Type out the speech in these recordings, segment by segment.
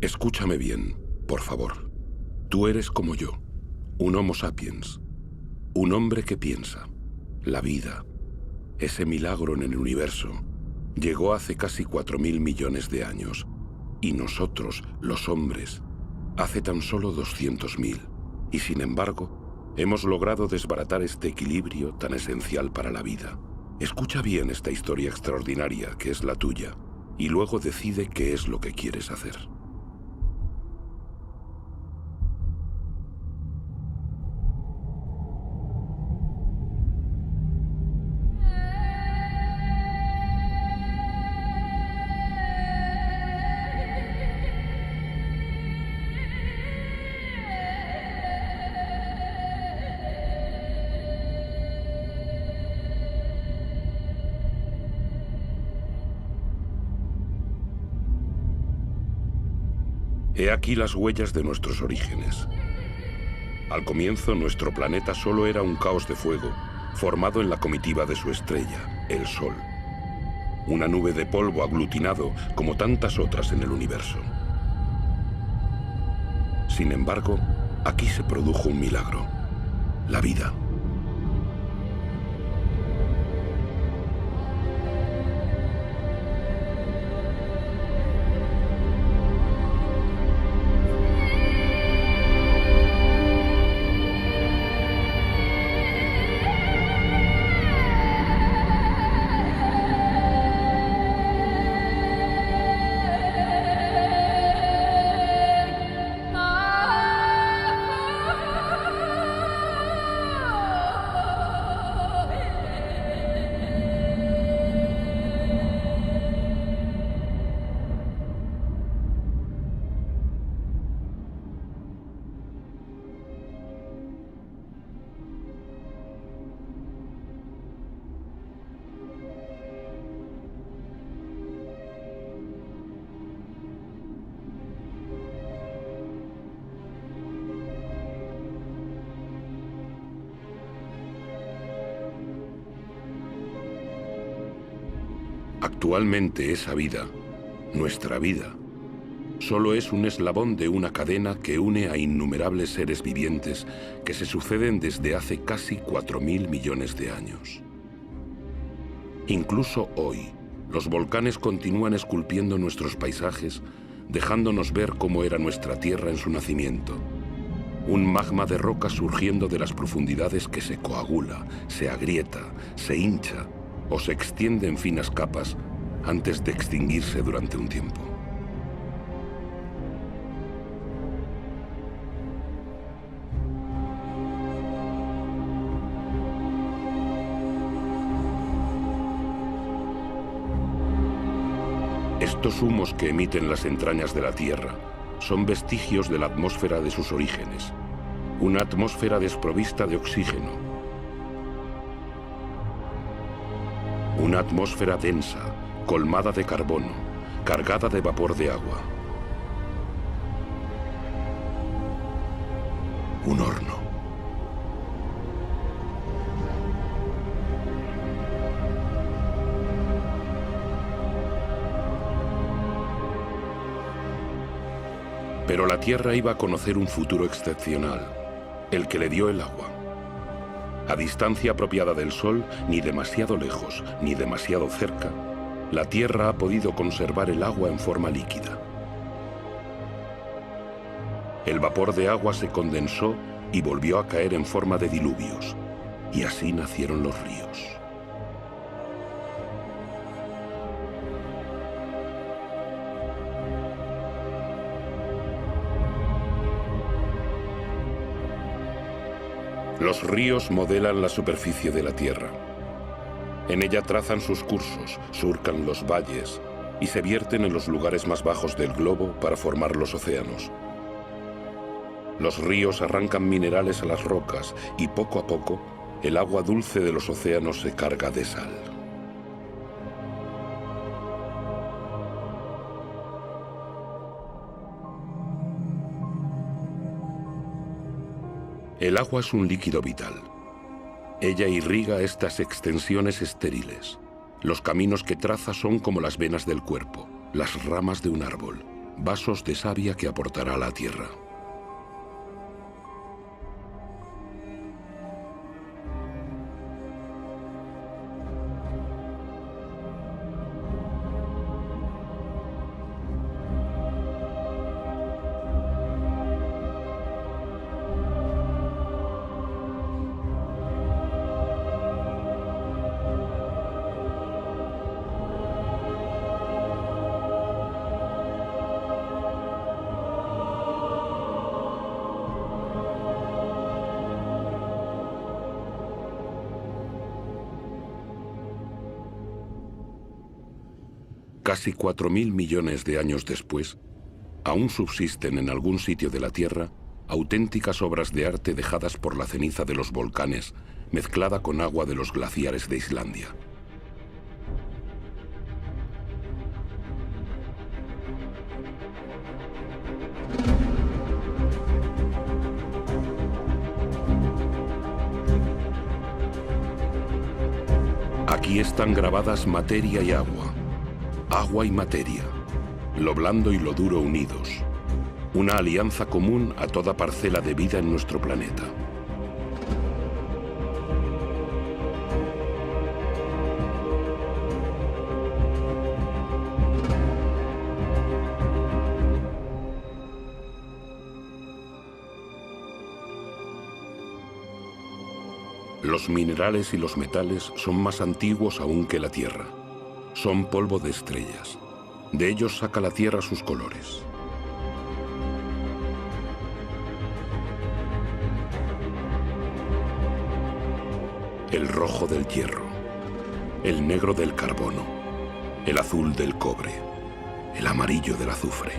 Escúchame bien, por favor. Tú eres como yo, un Homo sapiens, un hombre que piensa. La vida, ese milagro en el universo, llegó hace casi 4.000 millones de años, y nosotros, los hombres, hace tan solo 200.000. Y sin embargo, hemos logrado desbaratar este equilibrio tan esencial para la vida. Escucha bien esta historia extraordinaria que es la tuya, y luego decide qué es lo que quieres hacer. He aquí las huellas de nuestros orígenes. Al comienzo, nuestro planeta solo era un caos de fuego, formado en la comitiva de su estrella, el Sol. Una nube de polvo aglutinado como tantas otras en el universo. Sin embargo, aquí se produjo un milagro: la vida. Actualmente esa vida, nuestra vida, solo es un eslabón de una cadena que une a innumerables seres vivientes que se suceden desde hace casi 4.000 millones de años. Incluso hoy, los volcanes continúan esculpiendo nuestros paisajes, dejándonos ver cómo era nuestra Tierra en su nacimiento. Un magma de roca surgiendo de las profundidades que se coagula, se agrieta, se hincha o se extiende en finas capas antes de extinguirse durante un tiempo. Estos humos que emiten las entrañas de la Tierra son vestigios de la atmósfera de sus orígenes, una atmósfera desprovista de oxígeno, una atmósfera densa, colmada de carbono, cargada de vapor de agua. Un horno. Pero la Tierra iba a conocer un futuro excepcional, el que le dio el agua. A distancia apropiada del Sol, ni demasiado lejos, ni demasiado cerca, la Tierra ha podido conservar el agua en forma líquida. El vapor de agua se condensó y volvió a caer en forma de diluvios, y así nacieron los ríos. Los ríos modelan la superficie de la Tierra. En ella trazan sus cursos, surcan los valles y se vierten en los lugares más bajos del globo para formar los océanos. Los ríos arrancan minerales a las rocas y poco a poco el agua dulce de los océanos se carga de sal. El agua es un líquido vital. Ella irriga estas extensiones estériles. Los caminos que traza son como las venas del cuerpo, las ramas de un árbol. vasos de savia que aportará la Tierra. Casi 4.000 millones de años después, aún subsisten en algún sitio de la Tierra auténticas obras de arte dejadas por la ceniza de los volcanes, mezclada con agua de los glaciares de Islandia. Aquí están grabadas materia y agua, agua y materia, lo blando y lo duro unidos, una alianza común a toda parcela de vida en nuestro planeta. Los minerales y los metales son más antiguos aún que la Tierra. Son polvo de estrellas. De ellos saca la Tierra sus colores. El rojo del hierro, el negro del carbono, el azul del cobre, el amarillo del azufre.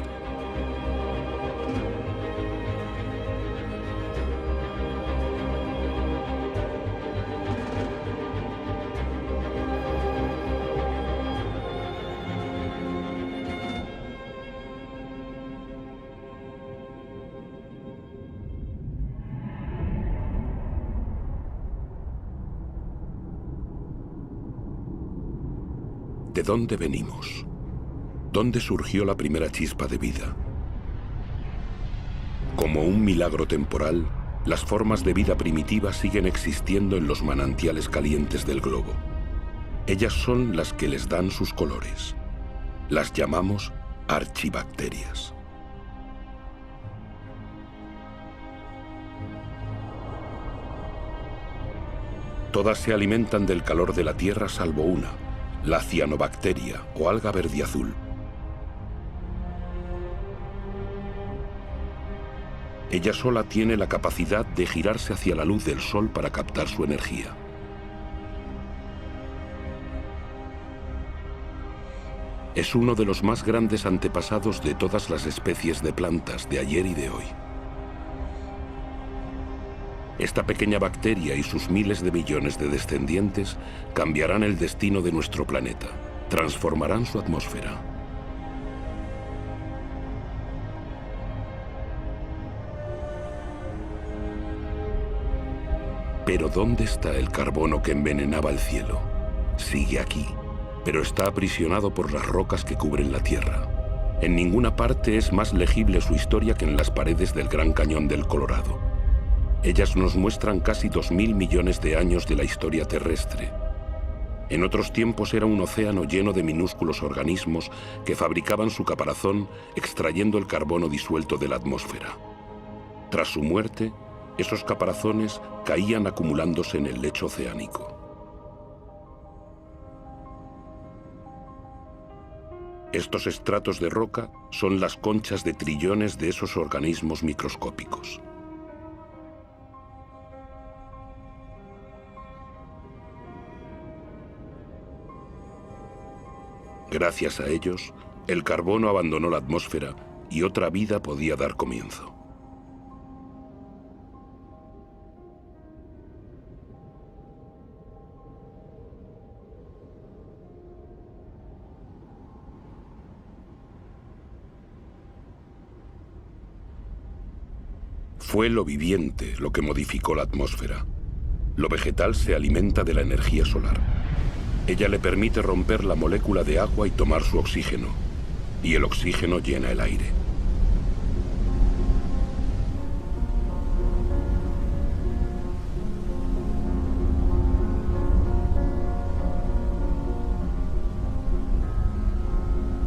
¿De dónde venimos? ¿Dónde surgió la primera chispa de vida? Como un milagro temporal, las formas de vida primitiva siguen existiendo en los manantiales calientes del globo. Ellas son las que les dan sus colores. Las llamamos archibacterias. Todas se alimentan del calor de la Tierra salvo una, la cianobacteria o alga verdiazul. Ella sola tiene la capacidad de girarse hacia la luz del sol para captar su energía. Es uno de los más grandes antepasados de todas las especies de plantas de ayer y de hoy. Esta pequeña bacteria y sus miles de millones de descendientes cambiarán el destino de nuestro planeta, transformarán su atmósfera. Pero ¿dónde está el carbono que envenenaba el cielo? Sigue aquí, pero está aprisionado por las rocas que cubren la Tierra. En ninguna parte es más legible su historia que en las paredes del Gran Cañón del Colorado. Ellas nos muestran casi 2.000 millones de años de la historia terrestre. En otros tiempos era un océano lleno de minúsculos organismos que fabricaban su caparazón extrayendo el carbono disuelto de la atmósfera. Tras su muerte, esos caparazones caían acumulándose en el lecho oceánico. Estos estratos de roca son las conchas de trillones de esos organismos microscópicos. Gracias a ellos, el carbono abandonó la atmósfera y otra vida podía dar comienzo. Fue lo viviente lo que modificó la atmósfera. Lo vegetal se alimenta de la energía solar. Ella le permite romper la molécula de agua y tomar su oxígeno. y el oxígeno llena el aire.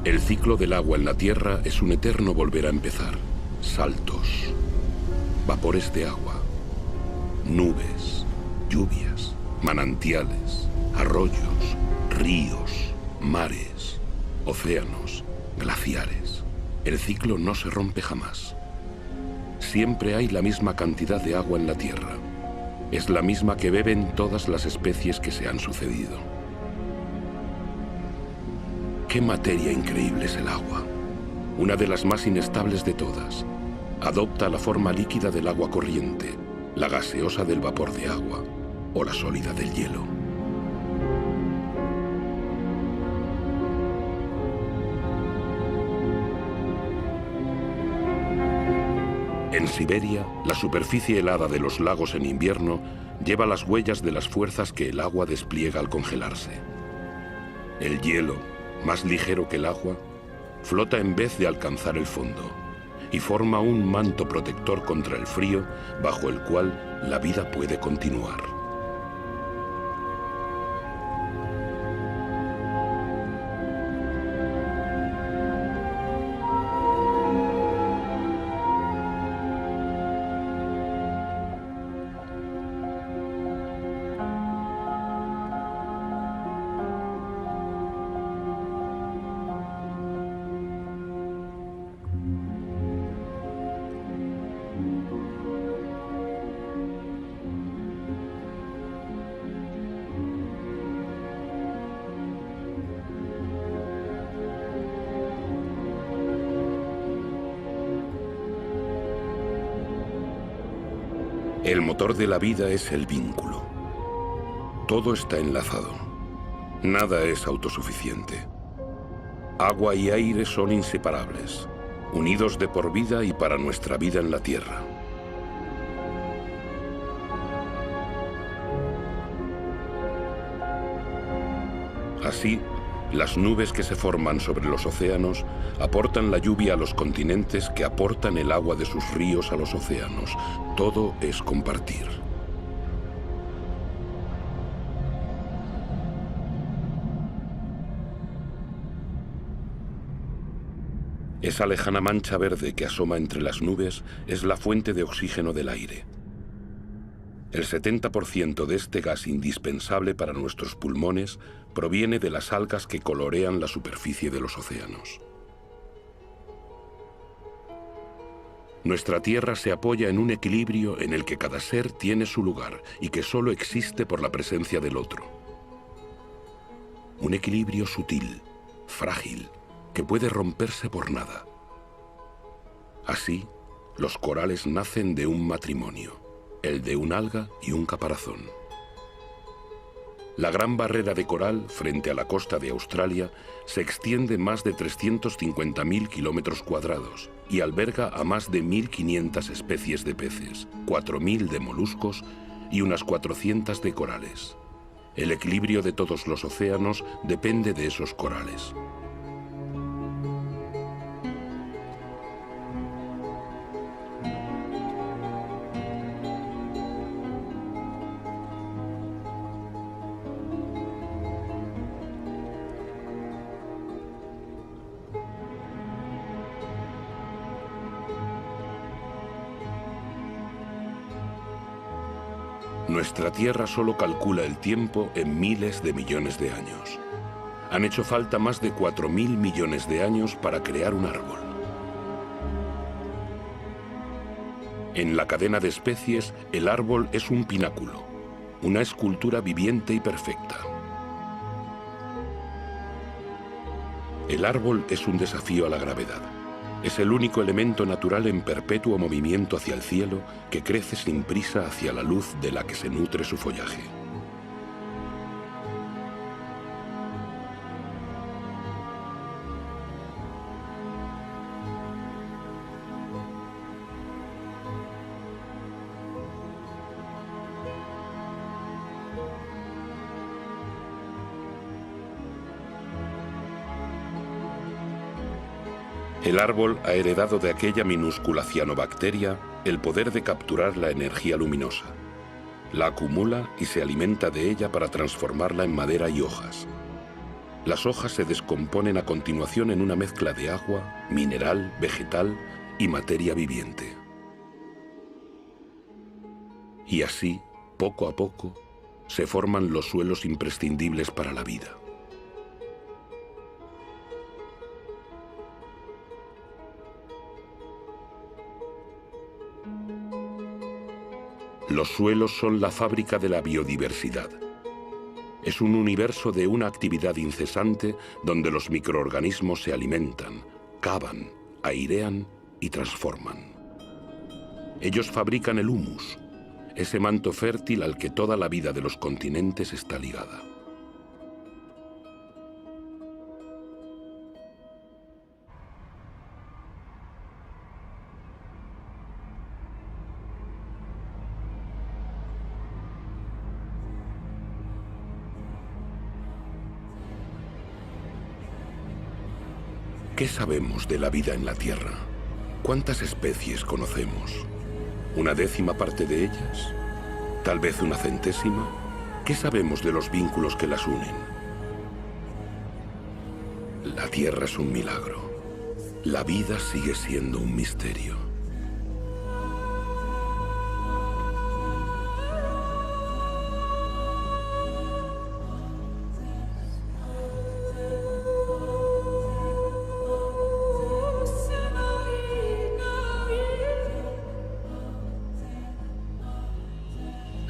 El ciclo del agua en la Tierra es un eterno volver a empezar. Saltos, vapores de agua, nubes, lluvias, manantiales, arroyos, ríos, mares, océanos, glaciares. El ciclo no se rompe jamás. Siempre hay la misma cantidad de agua en la Tierra. Es la misma que beben todas las especies que se han sucedido. ¡Qué materia increíble es el agua! Una de las más inestables de todas. Adopta la forma líquida del agua corriente, la gaseosa del vapor de agua o la sólida del hielo. En Siberia, la superficie helada de los lagos en invierno lleva las huellas de las fuerzas que el agua despliega al congelarse. El hielo, más ligero que el agua, flota en vez de alcanzar el fondo y forma un manto protector contra el frío bajo el cual la vida puede continuar. El motor de la vida es el vínculo. Todo está enlazado. Nada es autosuficiente. Agua y aire son inseparables, unidos de por vida y para nuestra vida en la Tierra. Así, las nubes que se forman sobre los océanos aportan la lluvia a los continentes que aportan el agua de sus ríos a los océanos. Todo es compartir. Esa lejana mancha verde que asoma entre las nubes es la fuente de oxígeno del aire. El 70% de este gas indispensable para nuestros pulmones proviene de las algas que colorean la superficie de los océanos. Nuestra Tierra se apoya en un equilibrio en el que cada ser tiene su lugar y que solo existe por la presencia del otro. Un equilibrio sutil, frágil, que puede romperse por nada. Así, los corales nacen de un matrimonio, el de un alga y un caparazón. La gran barrera de coral, frente a la costa de Australia, se extiende más de 350.000 kilómetros cuadrados y alberga a más de 1.500 especies de peces, 4.000 de moluscos y unas 400 de corales. El equilibrio de todos los océanos depende de esos corales. Nuestra Tierra solo calcula el tiempo en miles de millones de años. Han hecho falta más de 4.000 millones de años para crear un árbol. En la cadena de especies, el árbol es un pináculo, una escultura viviente y perfecta. El árbol es un desafío a la gravedad. Es el único elemento natural en perpetuo movimiento hacia el cielo que crece sin prisa hacia la luz de la que se nutre su follaje. El árbol ha heredado de aquella minúscula cianobacteria el poder de capturar la energía luminosa. La acumula y se alimenta de ella para transformarla en madera y hojas. Las hojas se descomponen a continuación en una mezcla de agua, mineral, vegetal y materia viviente. Y así, poco a poco, se forman los suelos imprescindibles para la vida. Los suelos son la fábrica de la biodiversidad. Es un universo de una actividad incesante donde los microorganismos se alimentan, cavan, airean y transforman. Ellos fabrican el humus, ese manto fértil al que toda la vida de los continentes está ligada. ¿Qué sabemos de la vida en la Tierra? ¿Cuántas especies conocemos? ¿Una décima parte de ellas? ¿Tal vez una centésima? ¿Qué sabemos de los vínculos que las unen? La Tierra es un milagro. La vida sigue siendo un misterio.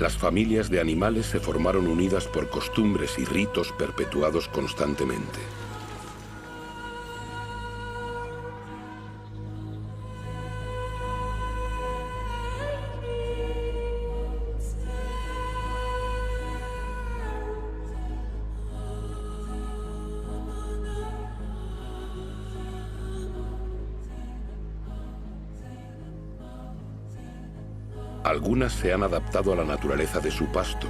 Las familias de animales se formaron unidas por costumbres y ritos perpetuados constantemente. Algunas se han adaptado a la naturaleza de su pasto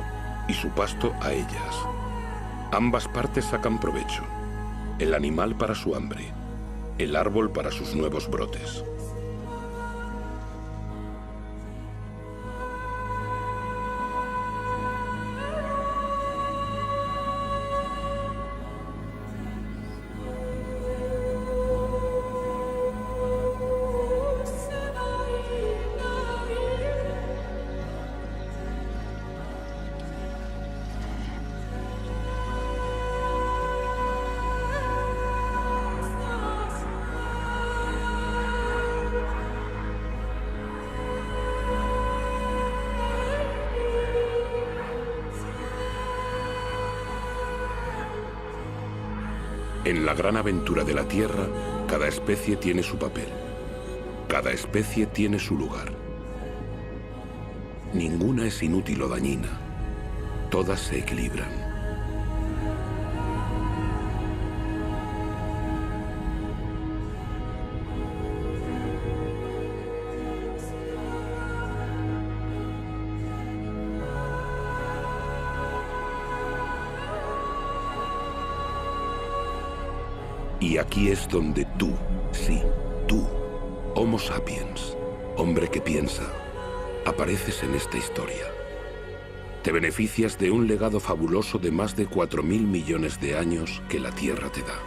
y su pasto a ellas. Ambas partes sacan provecho. El animal para su hambre, el árbol para sus nuevos brotes. En la gran aventura de la Tierra, cada especie tiene su papel. Cada especie tiene su lugar. Ninguna es inútil o dañina. Todas se equilibran. Y aquí es donde tú, sí, tú, Homo sapiens, hombre que piensa, apareces en esta historia. Te beneficias de un legado fabuloso de más de 4.000 millones de años que la Tierra te da.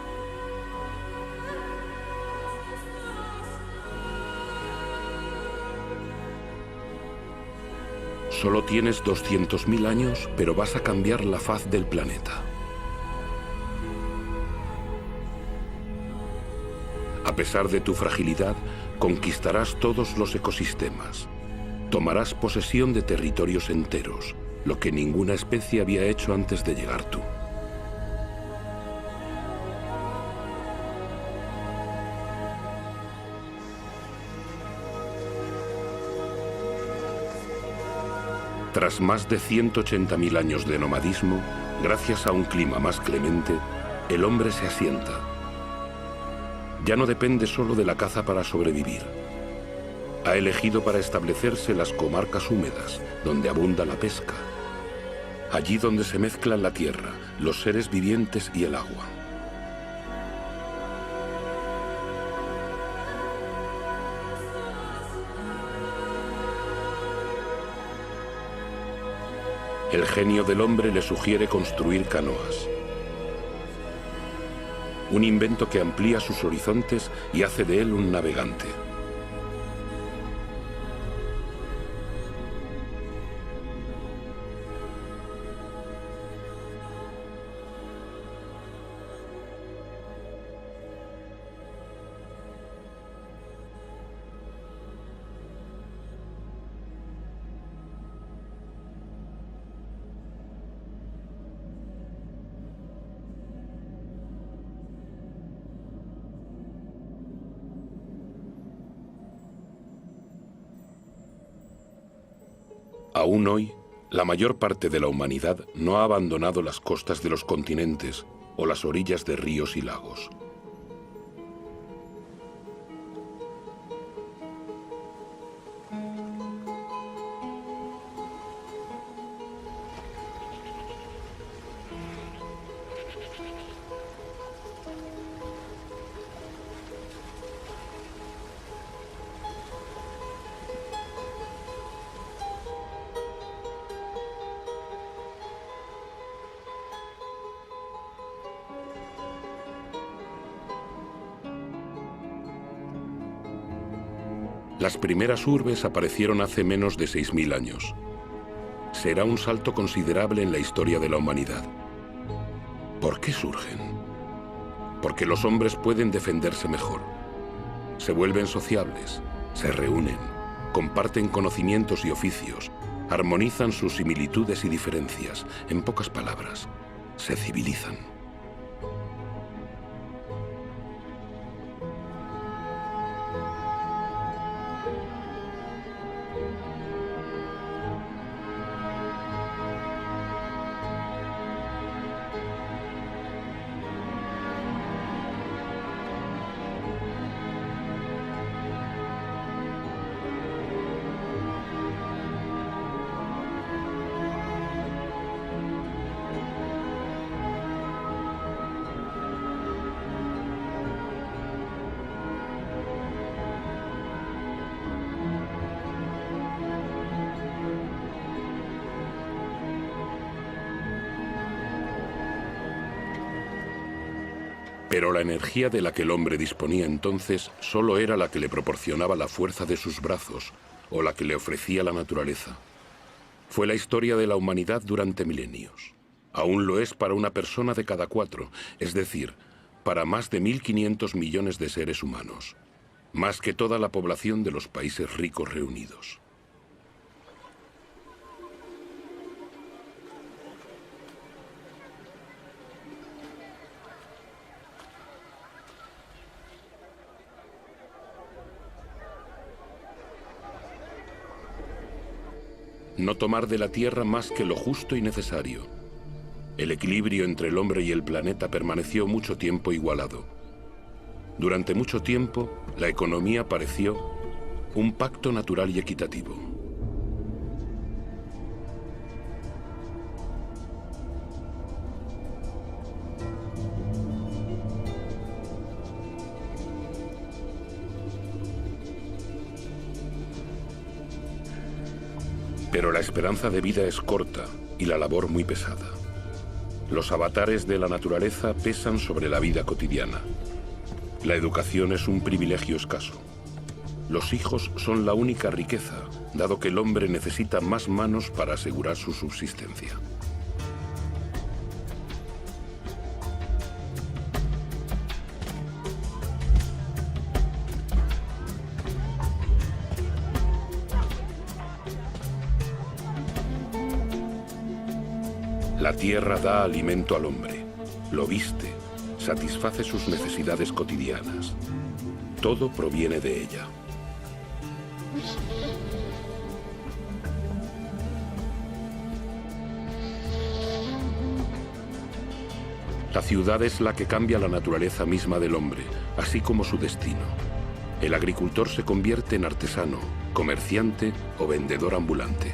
Solo tienes 200.000 años, pero vas a cambiar la faz del planeta. A pesar de tu fragilidad, conquistarás todos los ecosistemas. Tomarás posesión de territorios enteros, lo que ninguna especie había hecho antes de llegar tú. Tras más de 180.000 años de nomadismo, gracias a un clima más clemente, el hombre se asienta. Ya no depende solo de la caza para sobrevivir. Ha elegido para establecerse las comarcas húmedas, donde abunda la pesca. Allí donde se mezclan la tierra, los seres vivientes y el agua. El genio del hombre le sugiere construir canoas. Un invento que amplía sus horizontes y hace de él un navegante. Aún hoy, la mayor parte de la humanidad no ha abandonado las costas de los continentes o las orillas de ríos y lagos. Las primeras urbes aparecieron hace menos de 6000 años. Será un salto considerable en la historia de la humanidad. ¿Por qué surgen? Porque los hombres pueden defenderse mejor. Se vuelven sociables, se reúnen, comparten conocimientos y oficios, armonizan sus similitudes y diferencias. En pocas palabras, se civilizan. Pero la energía de la que el hombre disponía entonces solo era la que le proporcionaba la fuerza de sus brazos o la que le ofrecía la naturaleza. Fue la historia de la humanidad durante milenios. Aún lo es para una persona de cada 4, es decir, para más de 1.500 millones de seres humanos, más que toda la población de los países ricos reunidos. No tomar de la Tierra más que lo justo y necesario. El equilibrio entre el hombre y el planeta permaneció mucho tiempo igualado. Durante mucho tiempo, la economía pareció un pacto natural y equitativo. Pero la esperanza de vida es corta y la labor muy pesada. Los avatares de la naturaleza pesan sobre la vida cotidiana. La educación es un privilegio escaso. Los hijos son la única riqueza, dado que el hombre necesita más manos para asegurar su subsistencia. La tierra da alimento al hombre, lo viste, satisface sus necesidades cotidianas. Todo proviene de ella. La ciudad es la que cambia la naturaleza misma del hombre, así como su destino. El agricultor se convierte en artesano, comerciante o vendedor ambulante.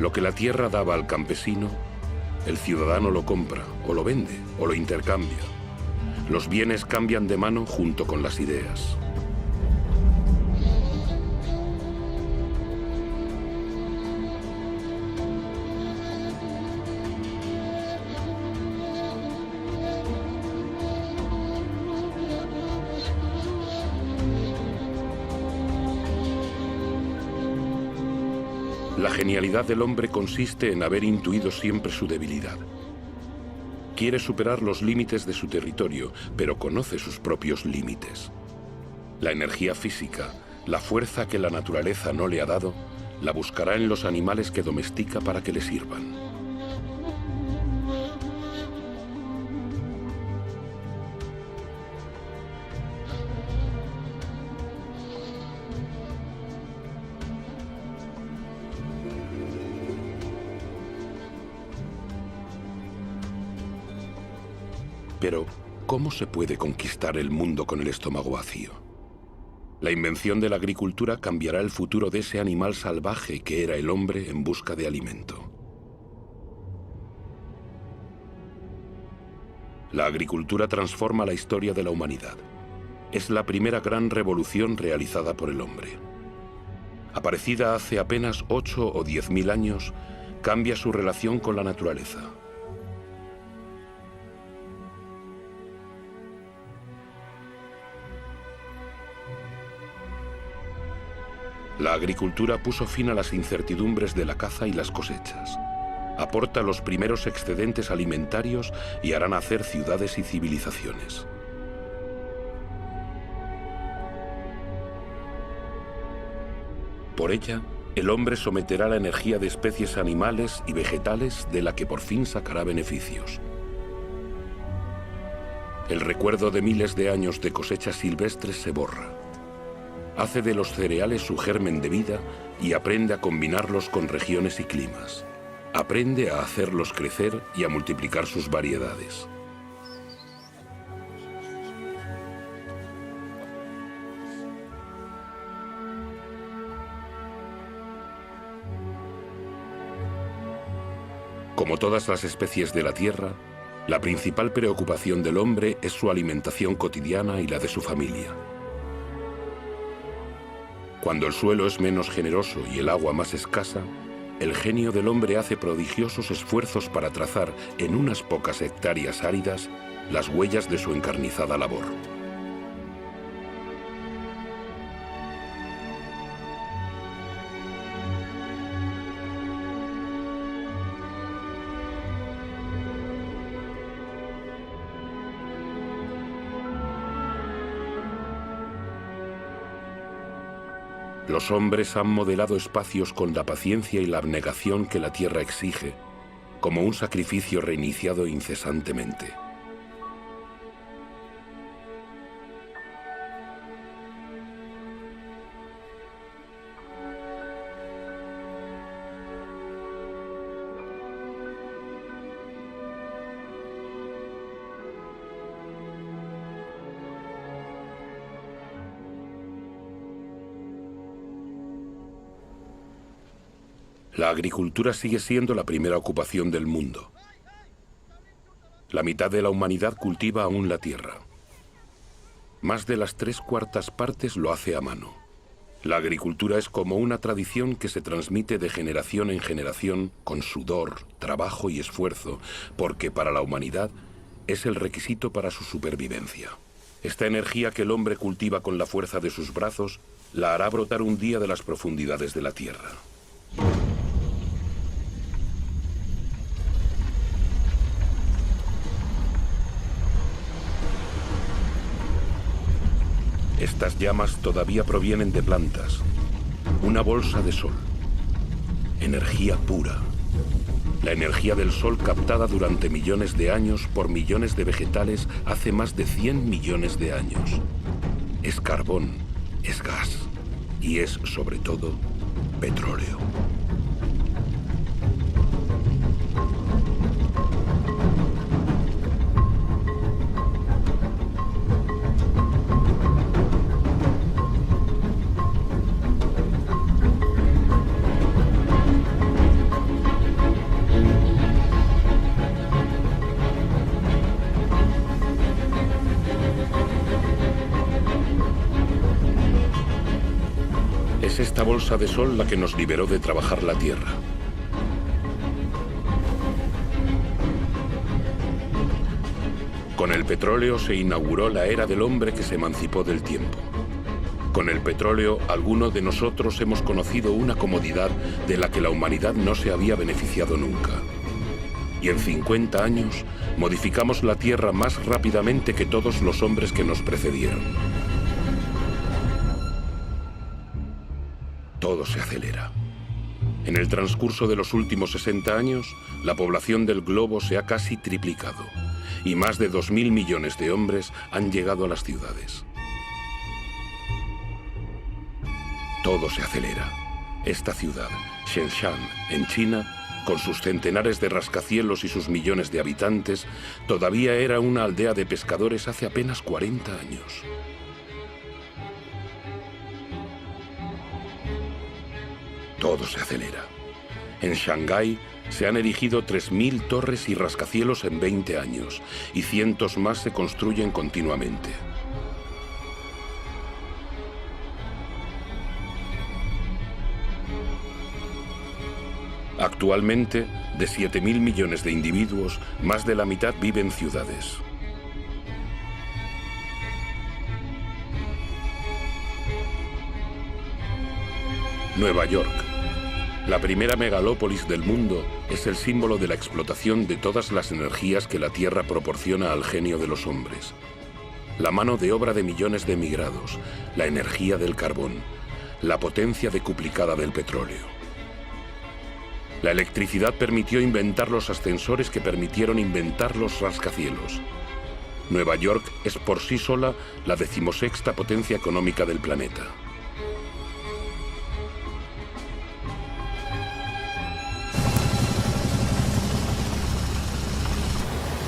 Lo que la tierra daba al campesino, el ciudadano lo compra, o lo vende, o lo intercambia. Los bienes cambian de mano junto con las ideas. La genialidad del hombre consiste en haber intuido siempre su debilidad. Quiere superar los límites de su territorio, pero conoce sus propios límites. La energía física, la fuerza que la naturaleza no le ha dado, la buscará en los animales que domestica para que le sirvan. Pero, ¿cómo se puede conquistar el mundo con el estómago vacío? La invención de la agricultura cambiará el futuro de ese animal salvaje que era el hombre en busca de alimento. La agricultura transforma la historia de la humanidad. Es la primera gran revolución realizada por el hombre. Aparecida hace apenas 8 o 10.000 años, cambia su relación con la naturaleza. La agricultura puso fin a las incertidumbres de la caza y las cosechas. Aporta los primeros excedentes alimentarios y hará nacer ciudades y civilizaciones. Por ella, el hombre someterá la energía de especies animales y vegetales de la que por fin sacará beneficios. El recuerdo de miles de años de cosechas silvestres se borra. Hace de los cereales su germen de vida y aprende a combinarlos con regiones y climas. Aprende a hacerlos crecer y a multiplicar sus variedades. Como todas las especies de la Tierra, la principal preocupación del hombre es su alimentación cotidiana y la de su familia. Cuando el suelo es menos generoso y el agua más escasa, el genio del hombre hace prodigiosos esfuerzos para trazar en unas pocas hectáreas áridas las huellas de su encarnizada labor. Los hombres han modelado espacios con la paciencia y la abnegación que la tierra exige, como un sacrificio reiniciado incesantemente. La agricultura sigue siendo la primera ocupación del mundo. La mitad de la humanidad cultiva aún la tierra. Más de las 3/4 partes lo hace a mano. La agricultura es como una tradición que se transmite de generación en generación con sudor, trabajo y esfuerzo, porque para la humanidad es el requisito para su supervivencia. Esta energía que el hombre cultiva con la fuerza de sus brazos la hará brotar un día de las profundidades de la tierra. Estas llamas todavía provienen de plantas. Una bolsa de sol. Energía pura. La energía del sol captada durante millones de años por millones de vegetales hace más de 100 millones de años. Es carbón, es gas y es, sobre todo, petróleo. Es esta bolsa de sol la que nos liberó de trabajar la tierra. Con el petróleo se inauguró la era del hombre que se emancipó del tiempo. Con el petróleo, alguno de nosotros hemos conocido una comodidad de la que la humanidad no se había beneficiado nunca. Y en 50 años modificamos la Tierra más rápidamente que todos los hombres que nos precedieron. Todo se acelera. En el transcurso de los últimos 60 años, la población del globo se ha casi triplicado y más de 2.000 millones de hombres han llegado a las ciudades. Todo se acelera. Esta ciudad, Shenzhen, en China, con sus centenares de rascacielos y sus millones de habitantes, todavía era una aldea de pescadores hace apenas 40 años. Todo se acelera. En Shanghái se han erigido 3.000 torres y rascacielos en 20 años, y cientos más se construyen continuamente. Actualmente, de 7.000 millones de individuos, más de la mitad vive en ciudades. Nueva York, la primera megalópolis del mundo, es el símbolo de la explotación de todas las energías que la Tierra proporciona al genio de los hombres. La mano de obra de millones de emigrados, la energía del carbón, la potencia decuplicada del petróleo. La electricidad permitió inventar los ascensores que permitieron inventar los rascacielos. Nueva York es por sí sola la 16ª potencia económica del planeta.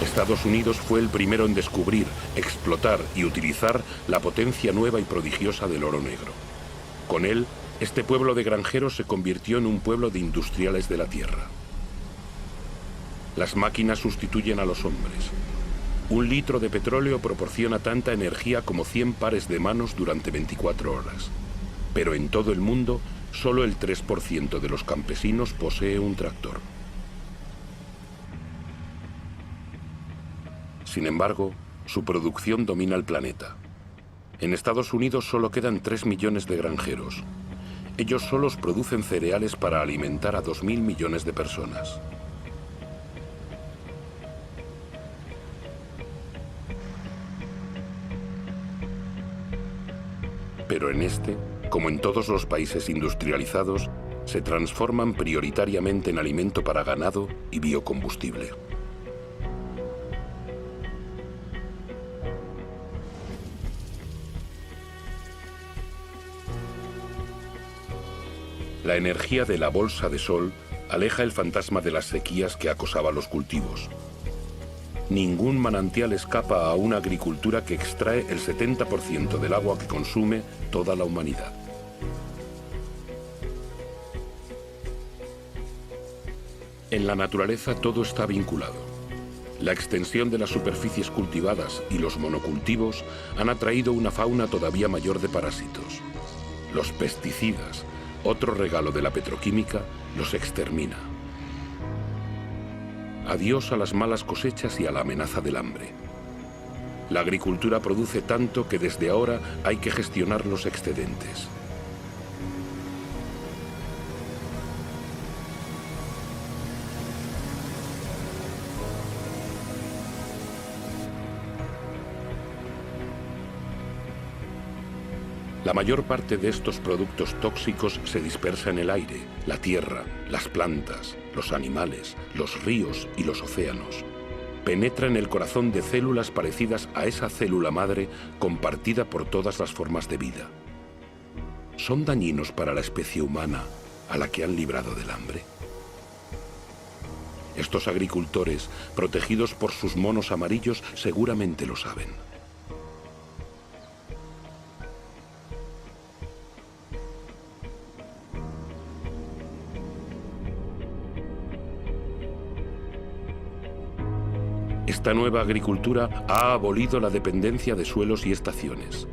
Estados Unidos fue el primero en descubrir, explotar y utilizar la potencia nueva y prodigiosa del oro negro. Con él, este pueblo de granjeros se convirtió en un pueblo de industriales de la tierra. Las máquinas sustituyen a los hombres. 1 litro de petróleo proporciona tanta energía como 100 pares de manos durante 24 horas. Pero en todo el mundo, solo el 3% de los campesinos posee un tractor. Sin embargo, su producción domina el planeta. En Estados Unidos solo quedan 3 millones de granjeros. Ellos solos producen cereales para alimentar a 2.000 millones de personas. Pero en este, como en todos los países industrializados, se transforman prioritariamente en alimento para ganado y biocombustible. La energía de la bolsa de sol aleja el fantasma de las sequías que acosaba los cultivos. Ningún manantial escapa a una agricultura que extrae el 70% del agua que consume toda la humanidad. En la naturaleza todo está vinculado. La extensión de las superficies cultivadas y los monocultivos han atraído una fauna todavía mayor de parásitos. Los pesticidas, otro regalo de la petroquímica, los extermina. Adiós a las malas cosechas y a la amenaza del hambre. La agricultura produce tanto que desde ahora hay que gestionar los excedentes. La mayor parte de estos productos tóxicos se dispersa en el aire, la tierra, las plantas, los animales, los ríos y los océanos. Penetra en el corazón de células parecidas a esa célula madre compartida por todas las formas de vida. ¿Son dañinos para la especie humana a la que han librado del hambre? Estos agricultores, protegidos por sus monos amarillos, seguramente lo saben. Esta nueva agricultura ha abolido la dependencia de suelos y estaciones.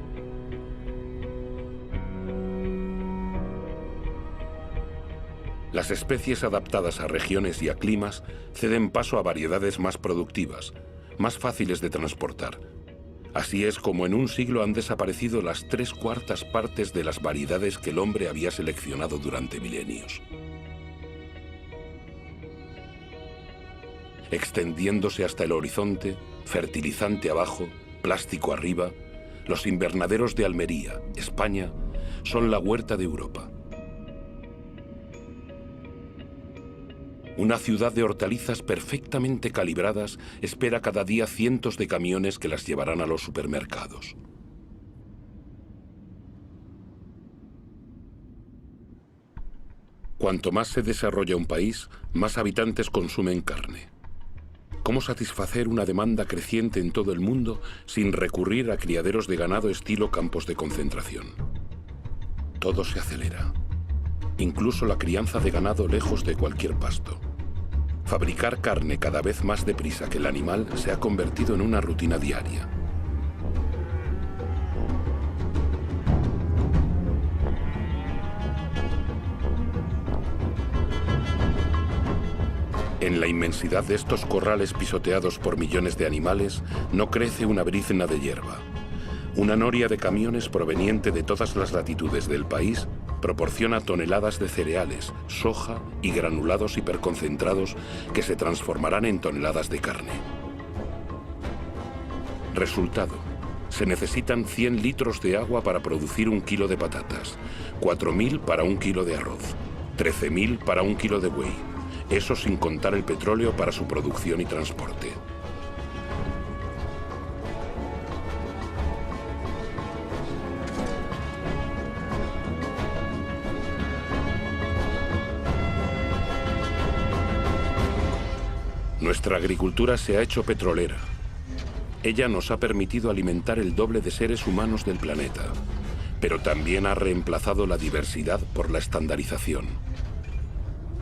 Las especies adaptadas a regiones y a climas ceden paso a variedades más productivas, más fáciles de transportar. Así es como en un siglo han desaparecido las 3/4 partes de las variedades que el hombre había seleccionado durante milenios. Extendiéndose hasta el horizonte, fertilizante abajo, plástico arriba, los invernaderos de Almería, España, son la huerta de Europa. Una ciudad de hortalizas perfectamente calibradas espera cada día cientos de camiones que las llevarán a los supermercados. Cuanto más se desarrolla un país, más habitantes consumen carne. ¿Cómo satisfacer una demanda creciente en todo el mundo sin recurrir a criaderos de ganado estilo campos de concentración? Todo se acelera, incluso la crianza de ganado lejos de cualquier pasto. Fabricar carne cada vez más deprisa que el animal se ha convertido en una rutina diaria. En la inmensidad de estos corrales pisoteados por millones de animales, no crece una brizna de hierba. Una noria de camiones proveniente de todas las latitudes del país proporciona toneladas de cereales, soja y granulados hiperconcentrados que se transformarán en toneladas de carne. Resultado: se necesitan 100 litros de agua para producir 1 kilo de patatas, 4.000 para 1 kilo de arroz, 13.000 para 1 kilo de buey. Eso sin contar el petróleo para su producción y transporte. Nuestra agricultura se ha hecho petrolera. Ella nos ha permitido alimentar el doble de seres humanos del planeta, pero también ha reemplazado la diversidad por la estandarización.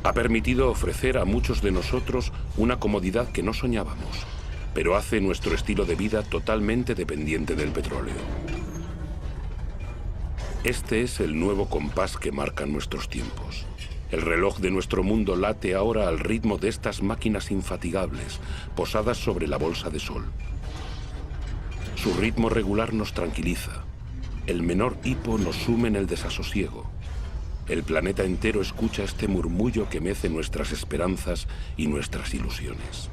Ha permitido ofrecer a muchos de nosotros una comodidad que no soñábamos, pero hace nuestro estilo de vida totalmente dependiente del petróleo. Este es el nuevo compás que marca nuestros tiempos. El reloj de nuestro mundo late ahora al ritmo de estas máquinas infatigables, posadas sobre la bolsa de sol. Su ritmo regular nos tranquiliza. El menor hipo nos sume en el desasosiego. El planeta entero escucha este murmullo que mece nuestras esperanzas y nuestras ilusiones.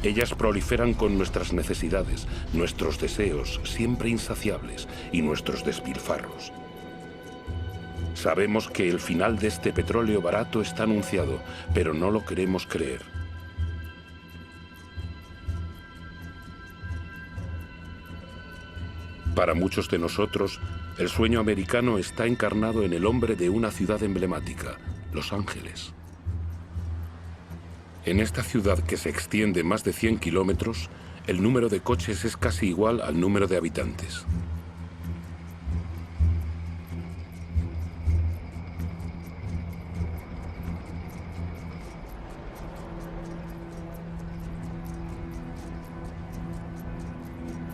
Ellas proliferan con nuestras necesidades, nuestros deseos siempre insaciables y nuestros despilfarros. Sabemos que el final de este petróleo barato está anunciado, pero no lo queremos creer. Para muchos de nosotros, el sueño americano está encarnado en el hombre de una ciudad emblemática, Los Ángeles. En esta ciudad que se extiende más de 100 kilómetros, el número de coches es casi igual al número de habitantes.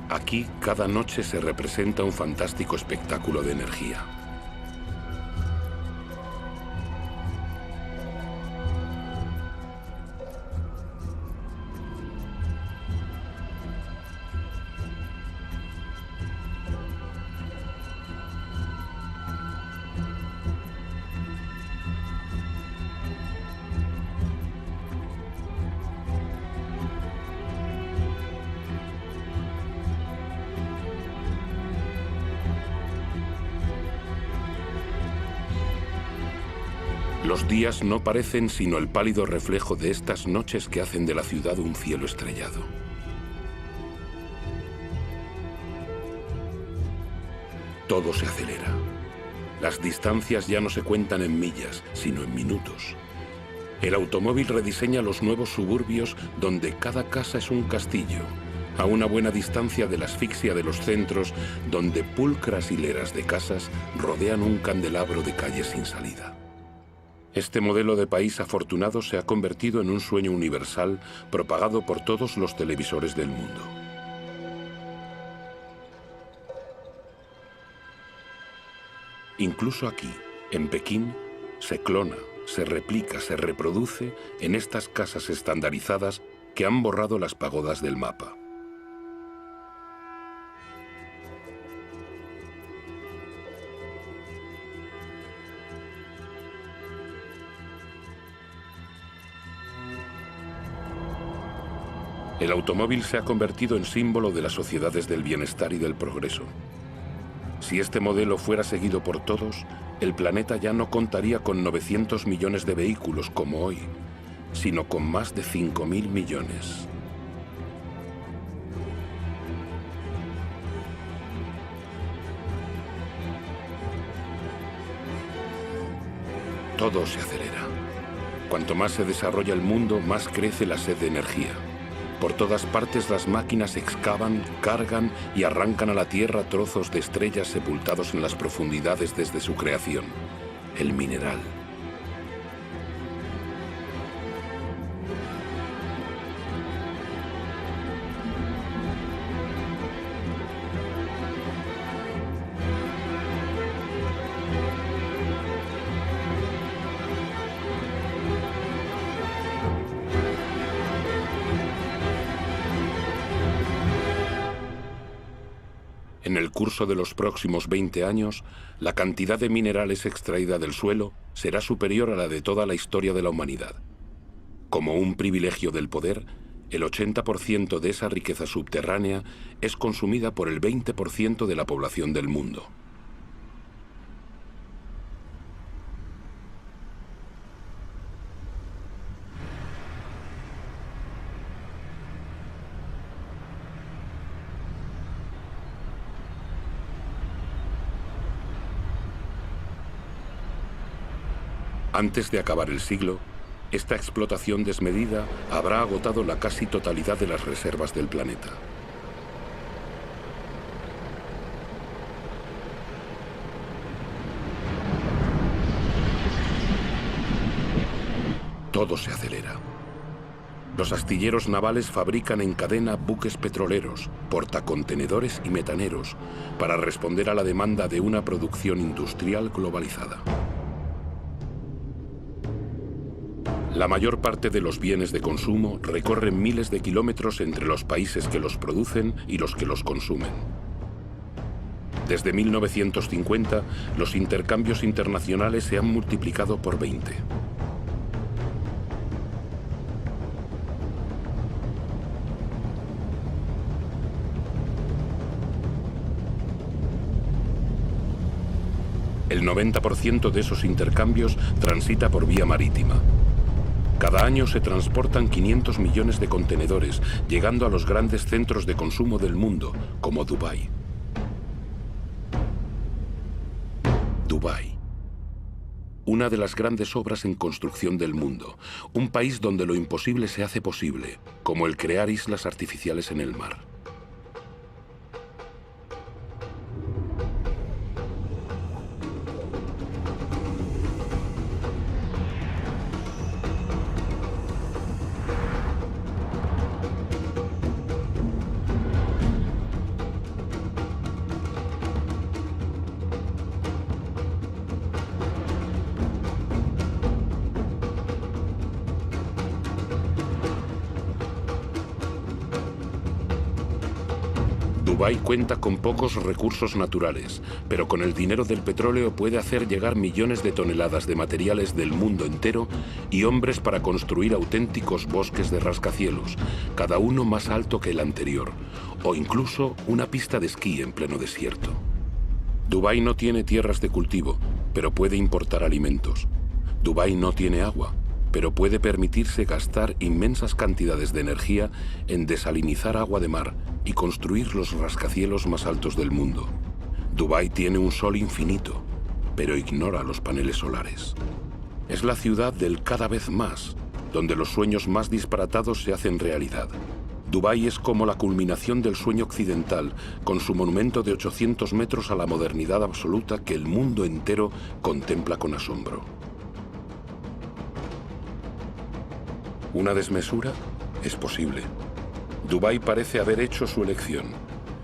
Aquí, cada noche se representa un fantástico espectáculo de energía. Los días no parecen sino el pálido reflejo de estas noches que hacen de la ciudad un cielo estrellado. Todo se acelera. Las distancias ya no se cuentan en millas, sino en minutos. El automóvil rediseña los nuevos suburbios donde cada casa es un castillo, a una buena distancia de la asfixia de los centros donde pulcras hileras de casas rodean un candelabro de calles sin salida. Este modelo de país afortunado se ha convertido en un sueño universal propagado por todos los televisores del mundo. Incluso aquí, en Pekín, se clona, se replica, se reproduce en estas casas estandarizadas que han borrado las pagodas del mapa. El automóvil se ha convertido en símbolo de las sociedades del bienestar y del progreso. Si este modelo fuera seguido por todos, el planeta ya no contaría con 900 millones de vehículos como hoy, sino con más de 5.000 millones. Todo se acelera. Cuanto más se desarrolla el mundo, más crece la sed de energía. Por todas partes las máquinas excavan, cargan y arrancan a la Tierra trozos de estrellas sepultados en las profundidades desde su creación. El mineral. En el curso de los próximos 20 años, la cantidad de minerales extraída del suelo será superior a la de toda la historia de la humanidad. Como un privilegio del poder, el 80% de esa riqueza subterránea es consumida por el 20% de la población del mundo. Antes de acabar el siglo, esta explotación desmedida habrá agotado la casi totalidad de las reservas del planeta. Todo se acelera. Los astilleros navales fabrican en cadena buques petroleros, portacontenedores y metaneros para responder a la demanda de una producción industrial globalizada. La mayor parte de los bienes de consumo recorren miles de kilómetros entre los países que los producen y los que los consumen. Desde 1950, los intercambios internacionales se han multiplicado por 20. El 90% de esos intercambios transita por vía marítima. Cada año se transportan 500 millones de contenedores, llegando a los grandes centros de consumo del mundo, como Dubái. Dubái. Una de las grandes obras en construcción del mundo. Un país donde lo imposible se hace posible, como el crear islas artificiales en el mar. Dubái cuenta con pocos recursos naturales, pero con el dinero del petróleo puede hacer llegar millones de toneladas de materiales del mundo entero y hombres para construir auténticos bosques de rascacielos, cada uno más alto que el anterior, o incluso una pista de esquí en pleno desierto. Dubái no tiene tierras de cultivo, pero puede importar alimentos. Dubái no tiene agua, pero puede permitirse gastar inmensas cantidades de energía en desalinizar agua de mar y construir los rascacielos más altos del mundo. Dubái tiene un sol infinito, pero ignora los paneles solares. Es la ciudad del cada vez más, donde los sueños más disparatados se hacen realidad. Dubái es como la culminación del sueño occidental, con su monumento de 800 metros a la modernidad absoluta que el mundo entero contempla con asombro. ¿Una desmesura? Es posible. Dubái parece haber hecho su elección.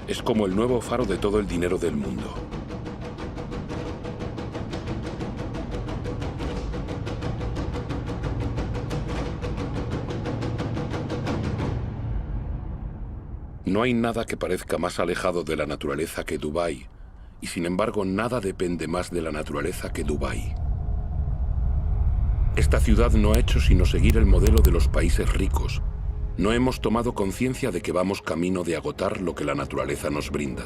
Es como el nuevo faro de todo el dinero del mundo. No hay nada que parezca más alejado de la naturaleza que Dubái, y sin embargo nada depende más de la naturaleza que Dubái. Esta ciudad no ha hecho sino seguir el modelo de los países ricos, no hemos tomado conciencia de que vamos camino de agotar lo que la naturaleza nos brinda.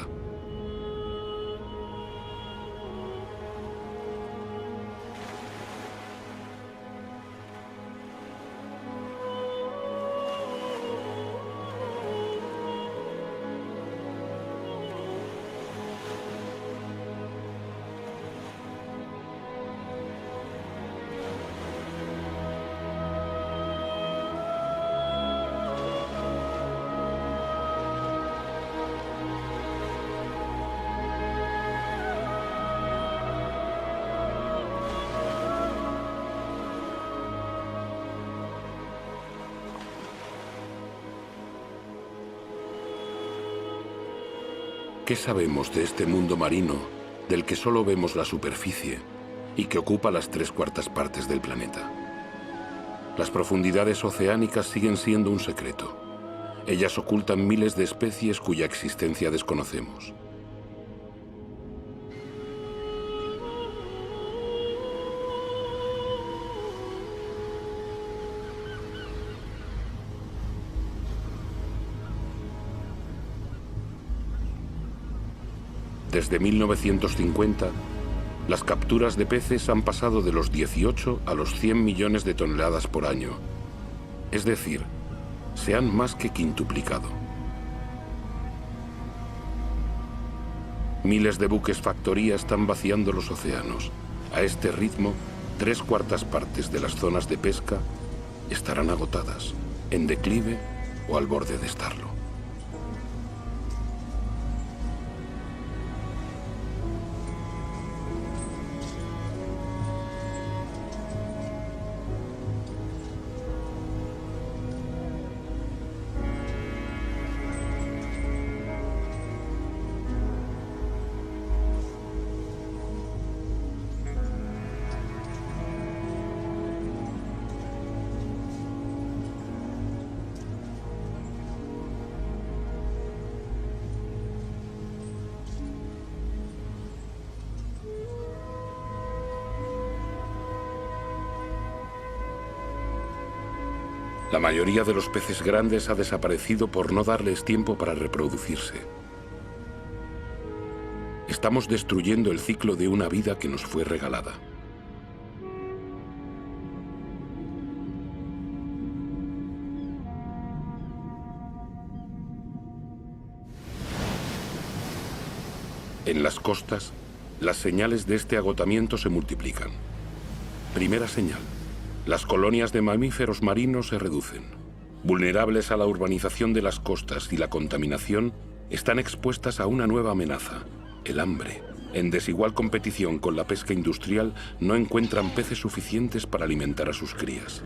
¿Qué sabemos de este mundo marino del que solo vemos la superficie y que ocupa las 3/4 partes del planeta? Las profundidades oceánicas siguen siendo un secreto. Ellas ocultan miles de especies cuya existencia desconocemos. Desde 1950, las capturas de peces han pasado de los 18 a los 100 millones de toneladas por año. Es decir, se han más que quintuplicado. Miles de buques factoría están vaciando los océanos. A este ritmo, 3/4 partes de las zonas de pesca estarán agotadas, en declive o al borde de estarlo. La mayoría de los peces grandes ha desaparecido por no darles tiempo para reproducirse. Estamos destruyendo el ciclo de una vida que nos fue regalada. En las costas, las señales de este agotamiento se multiplican. Primera señal. Las colonias de mamíferos marinos se reducen. Vulnerables a la urbanización de las costas y la contaminación, están expuestas a una nueva amenaza, el hambre. En desigual competición con la pesca industrial, no encuentran peces suficientes para alimentar a sus crías.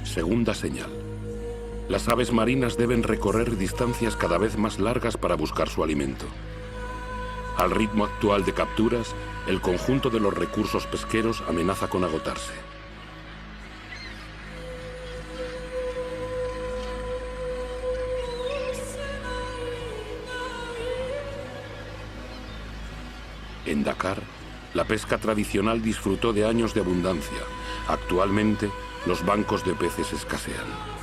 Segunda señal. Las aves marinas deben recorrer distancias cada vez más largas para buscar su alimento. Al ritmo actual de capturas, el conjunto de los recursos pesqueros amenaza con agotarse. En Dakar, la pesca tradicional disfrutó de años de abundancia. Actualmente, los bancos de peces escasean.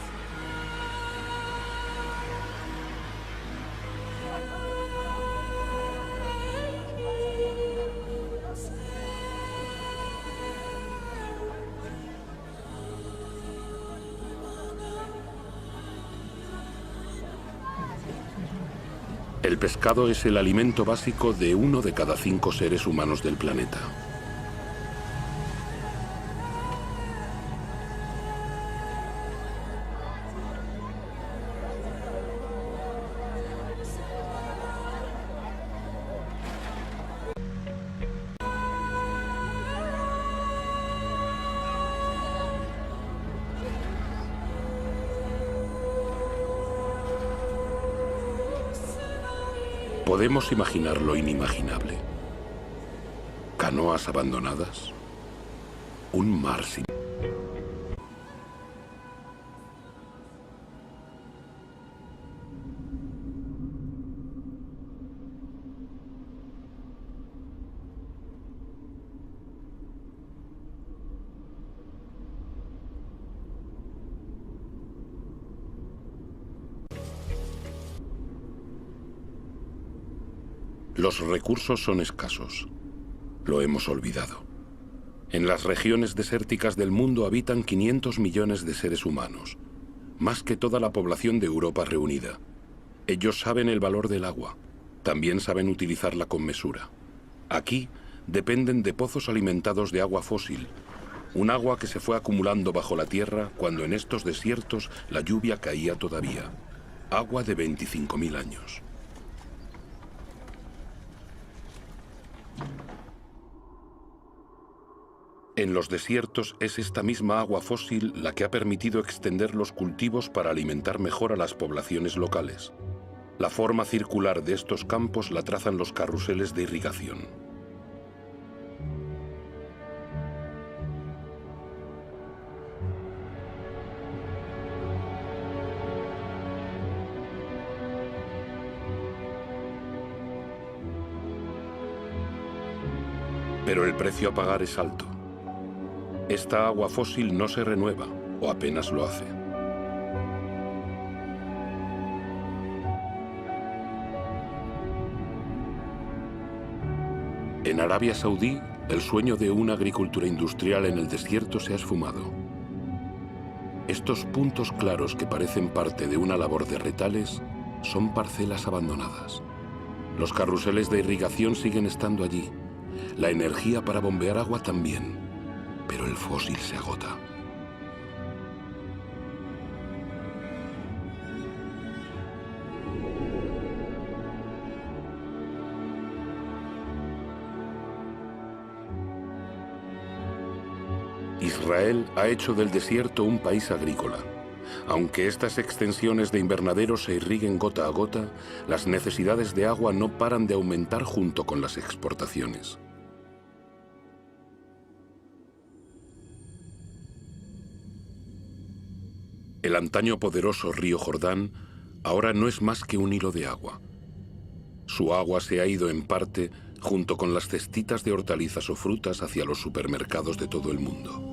El pescado es el alimento básico de 1 de cada 5 seres humanos del planeta. Podemos imaginar lo inimaginable. Canoas abandonadas. Un mar sin... Los recursos son escasos. Lo hemos olvidado. En las regiones desérticas del mundo habitan 500 millones de seres humanos, más que toda la población de Europa reunida. Ellos saben el valor del agua, también saben utilizarla con mesura. Aquí dependen de pozos alimentados de agua fósil, un agua que se fue acumulando bajo la tierra cuando en estos desiertos la lluvia caía todavía. Agua de 25.000 años. En los desiertos es esta misma agua fósil la que ha permitido extender los cultivos para alimentar mejor a las poblaciones locales. La forma circular de estos campos la trazan los carruseles de irrigación. Pero el precio a pagar es alto. Esta agua fósil no se renueva, o apenas lo hace. En Arabia Saudí, el sueño de una agricultura industrial en el desierto se ha esfumado. Estos puntos claros que parecen parte de una labor de retales son parcelas abandonadas. Los carruseles de irrigación siguen estando allí. La energía para bombear agua también. Pero el fósil se agota. Israel ha hecho del desierto un país agrícola. Aunque estas extensiones de invernaderos se irriguen gota a gota, las necesidades de agua no paran de aumentar junto con las exportaciones. El antaño poderoso río Jordán ahora no es más que un hilo de agua. Su agua se ha ido en parte junto con las cestitas de hortalizas o frutas hacia los supermercados de todo el mundo.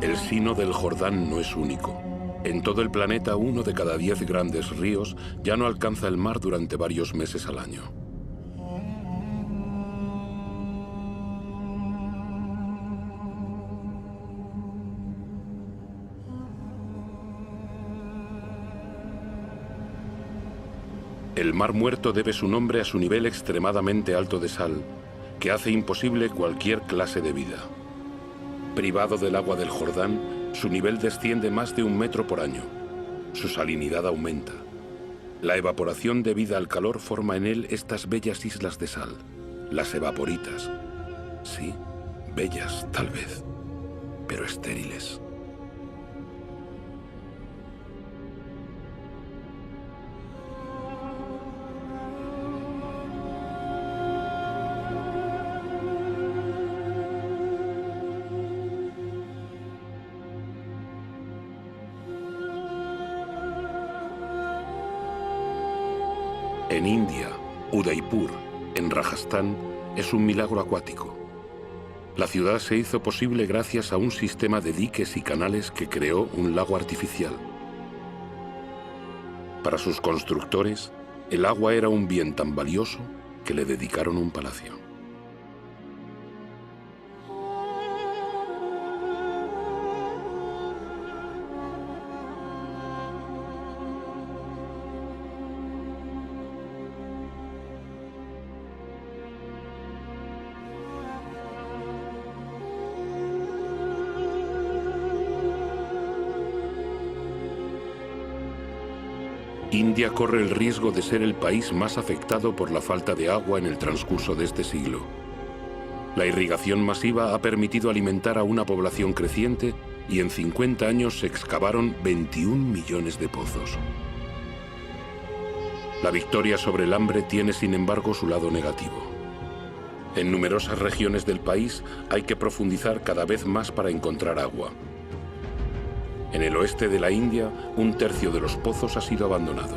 El Sino del Jordán no es único. En todo el planeta, 1 de cada 10 grandes ríos ya no alcanza el mar durante varios meses al año. El Mar Muerto debe su nombre a su nivel extremadamente alto de sal, que hace imposible cualquier clase de vida. Privado del agua del Jordán, su nivel desciende más de 1 metro por año. Su salinidad aumenta. La evaporación debida al calor forma en él estas bellas islas de sal, las evaporitas. Sí, bellas tal vez, pero estériles. En India, Udaipur, en Rajastán, es un milagro acuático. La ciudad se hizo posible gracias a un sistema de diques y canales que creó un lago artificial. Para sus constructores, el agua era un bien tan valioso que le dedicaron un palacio. India corre el riesgo de ser el país más afectado por la falta de agua en el transcurso de este siglo. La irrigación masiva ha permitido alimentar a una población creciente y en 50 años se excavaron 21 millones de pozos. La victoria sobre el hambre tiene, sin embargo, su lado negativo. En numerosas regiones del país hay que profundizar cada vez más para encontrar agua. En el oeste de la India, un tercio de los pozos ha sido abandonado.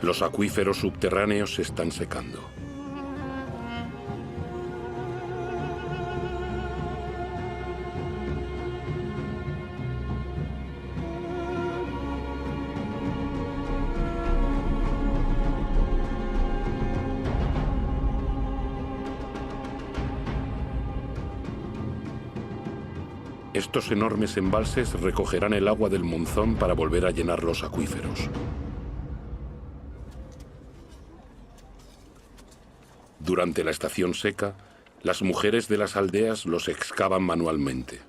Los acuíferos subterráneos se están secando. Estos enormes embalses recogerán el agua del monzón para volver a llenar los acuíferos. Durante la estación seca, las mujeres de las aldeas los excavan manualmente.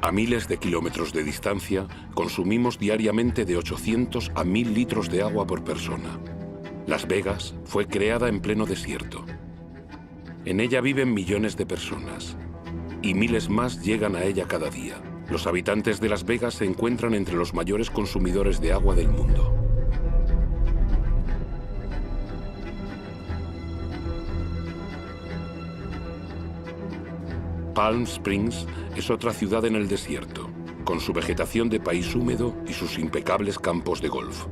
A miles de kilómetros de distancia, consumimos diariamente de 800 a 1000 litros de agua por persona. Las Vegas fue creada en pleno desierto. En ella viven millones de personas y miles más llegan a ella cada día. Los habitantes de Las Vegas se encuentran entre los mayores consumidores de agua del mundo. Palm Springs es otra ciudad en el desierto, con su vegetación de país húmedo y sus impecables campos de golf.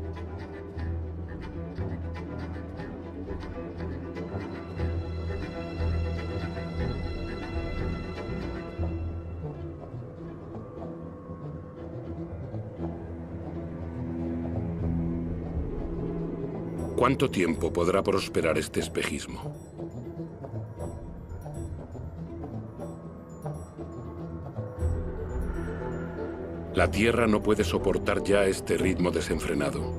¿Cuánto tiempo podrá prosperar este espejismo? La Tierra no puede soportar ya este ritmo desenfrenado.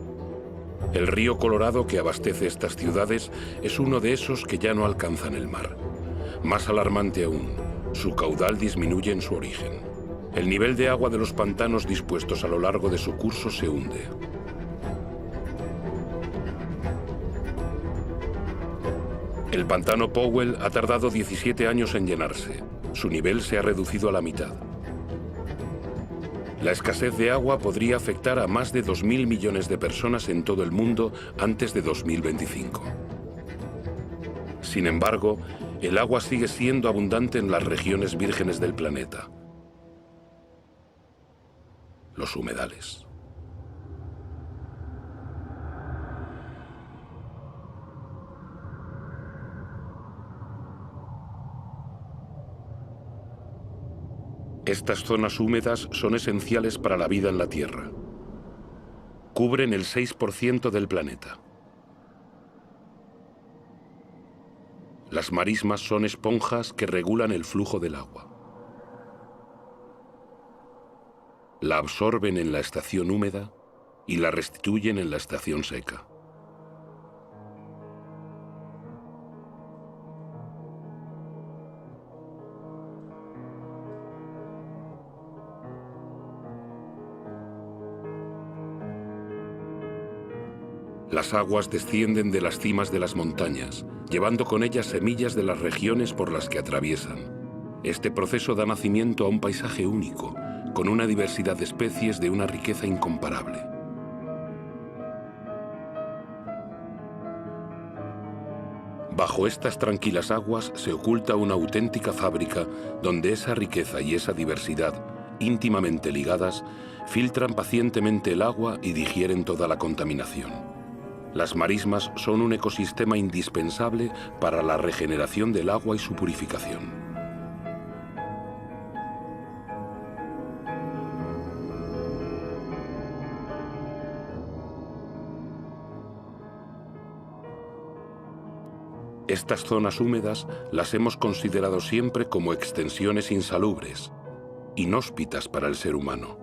El río Colorado que abastece estas ciudades es uno de esos que ya no alcanzan el mar. Más alarmante aún, su caudal disminuye en su origen. El nivel de agua de los pantanos dispuestos a lo largo de su curso se hunde. El pantano Powell ha tardado 17 años en llenarse. Su nivel se ha reducido a la mitad. La escasez de agua podría afectar a más de 2.000 millones de personas en todo el mundo antes de 2025. Sin embargo, el agua sigue siendo abundante en las regiones vírgenes del planeta. Los humedales. Estas zonas húmedas son esenciales para la vida en la Tierra. Cubren el 6% del planeta. Las marismas son esponjas que regulan el flujo del agua. La absorben en la estación húmeda y la restituyen en la estación seca. Las aguas descienden de las cimas de las montañas, llevando con ellas semillas de las regiones por las que atraviesan. Este proceso da nacimiento a un paisaje único, con una diversidad de especies de una riqueza incomparable. Bajo estas tranquilas aguas se oculta una auténtica fábrica donde esa riqueza y esa diversidad, íntimamente ligadas, filtran pacientemente el agua y digieren toda la contaminación. Las marismas son un ecosistema indispensable para la regeneración del agua y su purificación. Estas zonas húmedas las hemos considerado siempre como extensiones insalubres, inhóspitas para el ser humano.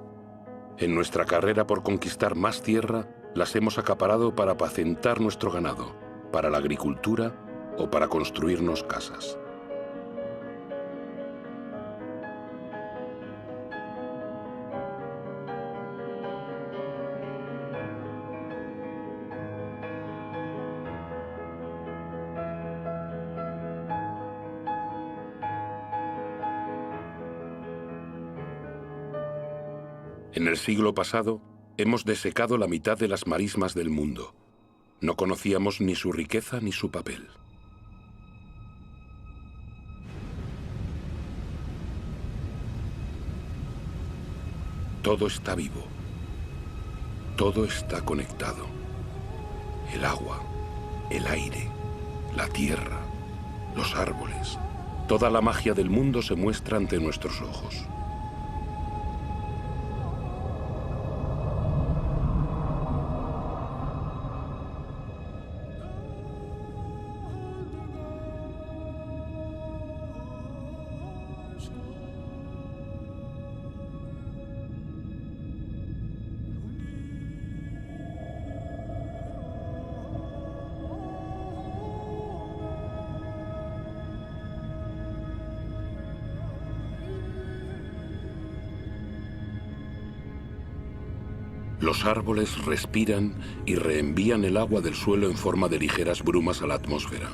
En nuestra carrera por conquistar más tierra, las hemos acaparado para apacentar nuestro ganado, para la agricultura o para construirnos casas. En el siglo pasado, hemos desecado la mitad de las marismas del mundo. No conocíamos ni su riqueza ni su papel. Todo está vivo. Todo está conectado. El agua, el aire, la tierra, los árboles. Toda la magia del mundo se muestra ante nuestros ojos. Los árboles respiran y reenvían el agua del suelo en forma de ligeras brumas a la atmósfera.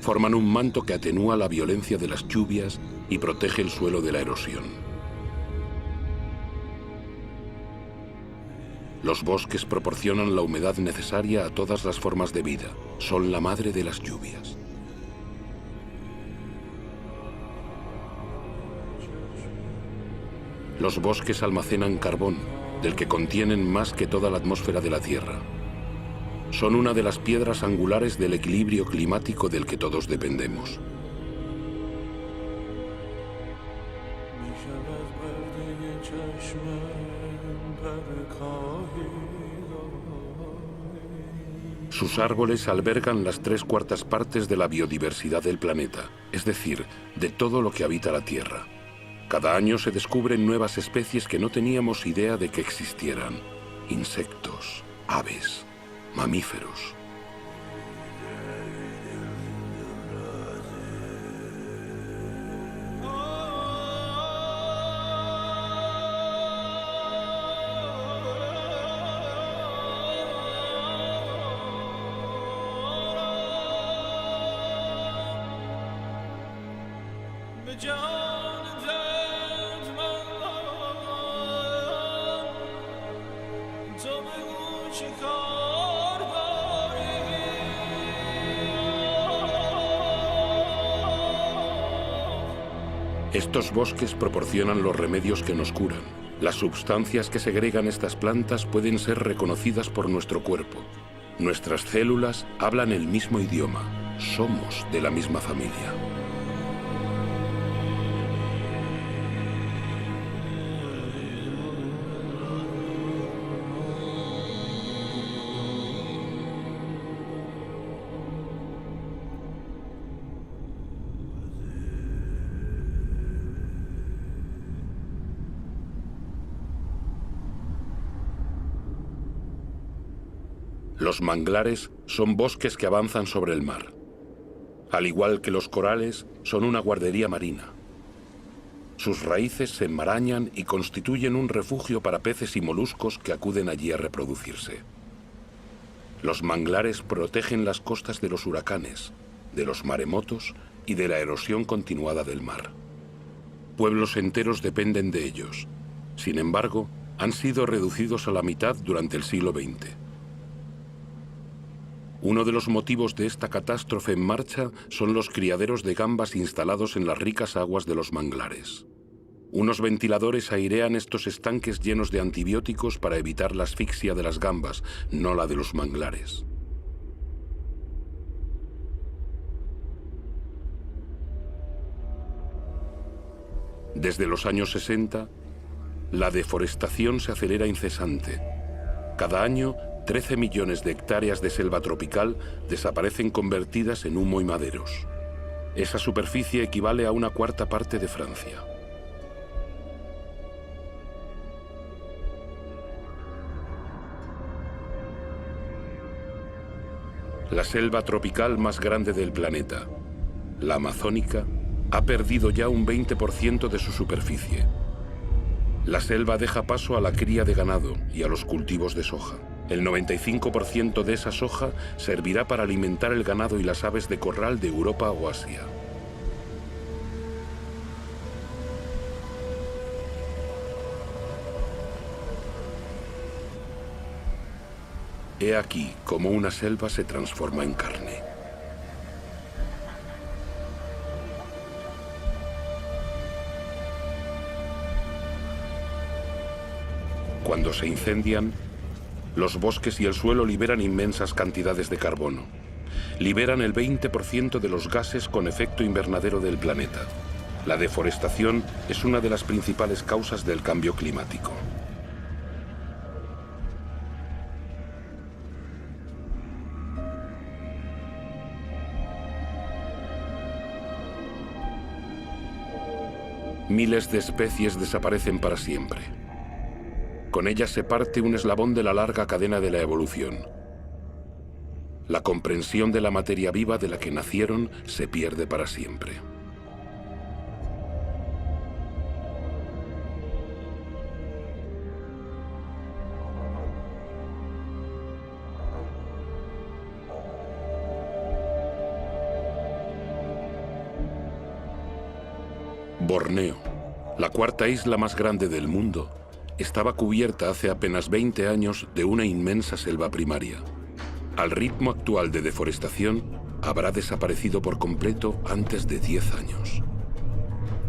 Forman un manto que atenúa la violencia de las lluvias y protege el suelo de la erosión. Los bosques proporcionan la humedad necesaria a todas las formas de vida. Son la madre de las lluvias. Los bosques almacenan carbón, del que contienen más que toda la atmósfera de la Tierra. Son una de las piedras angulares del equilibrio climático del que todos dependemos. Sus árboles albergan las 3/4 partes de la biodiversidad del planeta, es decir, de todo lo que habita la Tierra. Cada año se descubren nuevas especies que no teníamos idea de que existieran. Insectos, aves, mamíferos. Estos bosques proporcionan los remedios que nos curan. Las sustancias que segregan estas plantas pueden ser reconocidas por nuestro cuerpo. Nuestras células hablan el mismo idioma. Somos de la misma familia. Los manglares son bosques que avanzan sobre el mar. Al igual que los corales, son una guardería marina. Sus raíces se enmarañan y constituyen un refugio para peces y moluscos que acuden allí a reproducirse. Los manglares protegen las costas de los huracanes, de los maremotos y de la erosión continuada del mar. Pueblos enteros dependen de ellos. Sin embargo, han sido reducidos a la mitad durante el siglo XX. Uno de los motivos de esta catástrofe en marcha son los criaderos de gambas instalados en las ricas aguas de los manglares. Unos ventiladores airean estos estanques llenos de antibióticos para evitar la asfixia de las gambas, no la de los manglares. Desde los años 60, la deforestación se acelera incesante. Cada año, 13 millones de hectáreas de selva tropical desaparecen convertidas en humo y maderos. Esa superficie equivale a 1/4 parte de Francia. La selva tropical más grande del planeta, la amazónica, ha perdido ya un 20% de su superficie. La selva deja paso a la cría de ganado y a los cultivos de soja. El 95% de esa soja servirá para alimentar el ganado y las aves de corral de Europa o Asia. He aquí cómo una selva se transforma en carne. Cuando se incendian, los bosques y el suelo liberan inmensas cantidades de carbono. Liberan el 20% de los gases con efecto invernadero del planeta. La deforestación es una de las principales causas del cambio climático. Miles de especies desaparecen para siempre. Con ellas se parte un eslabón de la larga cadena de la evolución. La comprensión de la materia viva de la que nacieron se pierde para siempre. Borneo, la cuarta isla más grande del mundo, estaba cubierta hace apenas 20 años de una inmensa selva primaria. Al ritmo actual de deforestación, habrá desaparecido por completo antes de 10 años.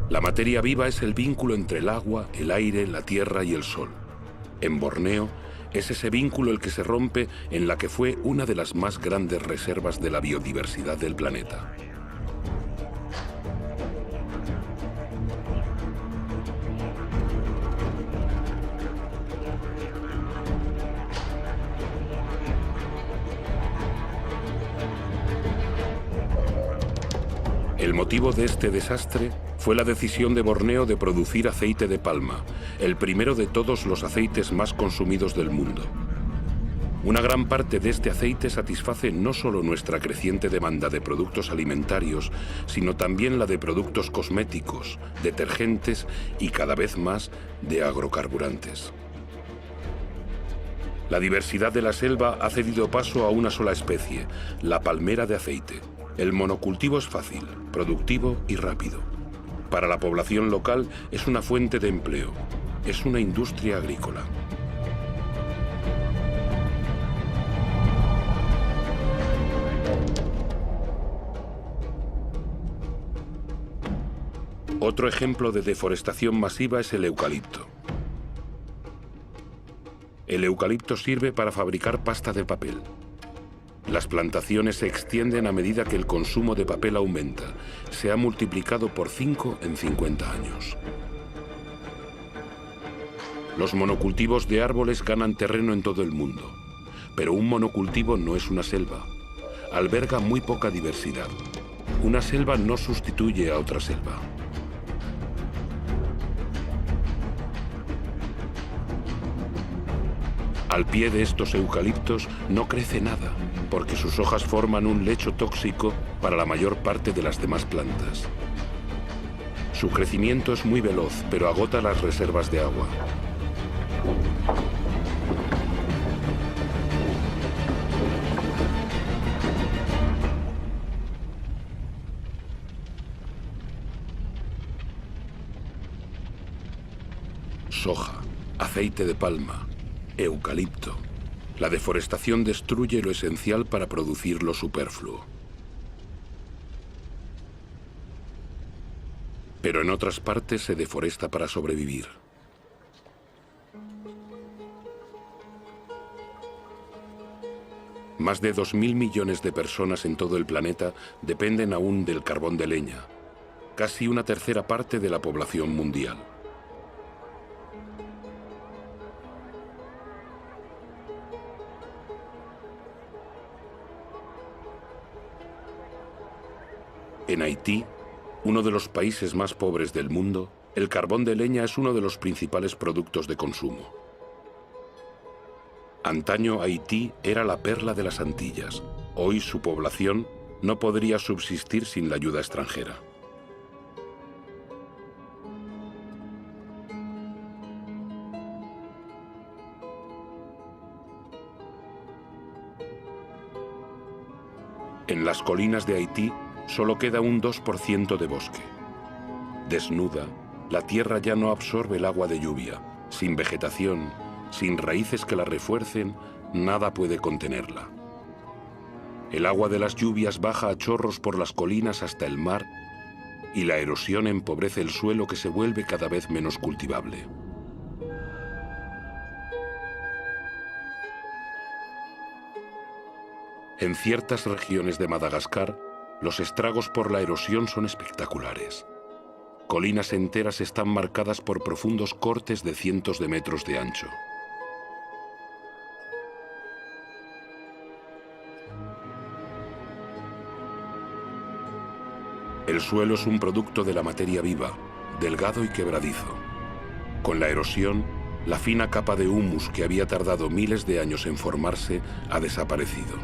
La materia viva es el vínculo entre el agua, el aire, la tierra y el sol. En Borneo, es ese vínculo el que se rompe en la que fue una de las más grandes reservas de la biodiversidad del planeta. El motivo de este desastre fue la decisión de Borneo de producir aceite de palma, el primero de todos los aceites más consumidos del mundo. Una gran parte de este aceite satisface no solo nuestra creciente demanda de productos alimentarios, sino también la de productos cosméticos, detergentes y cada vez más de agrocarburantes. La diversidad de la selva ha cedido paso a una sola especie, la palmera de aceite. El monocultivo es fácil, productivo y rápido. Para la población local es una fuente de empleo, es una industria agrícola. Otro ejemplo de deforestación masiva es el eucalipto. El eucalipto sirve para fabricar pasta de papel. Las plantaciones se extienden a medida que el consumo de papel aumenta. Se ha multiplicado por 5 en 50 años. Los monocultivos de árboles ganan terreno en todo el mundo. Pero un monocultivo no es una selva. Alberga muy poca diversidad. Una selva no sustituye a otra selva. Al pie de estos eucaliptos no crece nada, porque sus hojas forman un lecho tóxico para la mayor parte de las demás plantas. Su crecimiento es muy veloz, pero agota las reservas de agua. Soja, aceite de palma, eucalipto. La deforestación destruye lo esencial para producir lo superfluo. Pero en otras partes se deforesta para sobrevivir. Más de 2.000 millones de personas en todo el planeta dependen aún del carbón de leña, casi una tercera parte de la población mundial. En Haití, uno de los países más pobres del mundo, el carbón de leña es uno de los principales productos de consumo. Antaño Haití era la perla de las Antillas. Hoy su población no podría subsistir sin la ayuda extranjera. En las colinas de Haití solo queda un 2% de bosque. Desnuda, la tierra ya no absorbe el agua de lluvia. Sin vegetación, sin raíces que la refuercen, nada puede contenerla. El agua de las lluvias baja a chorros por las colinas hasta el mar y la erosión empobrece el suelo que se vuelve cada vez menos cultivable. En ciertas regiones de Madagascar, los estragos por la erosión son espectaculares. Colinas enteras están marcadas por profundos cortes de cientos de metros de ancho. El suelo es un producto de la materia viva, delgado y quebradizo. Con la erosión, la fina capa de humus que había tardado miles de años en formarse ha desaparecido.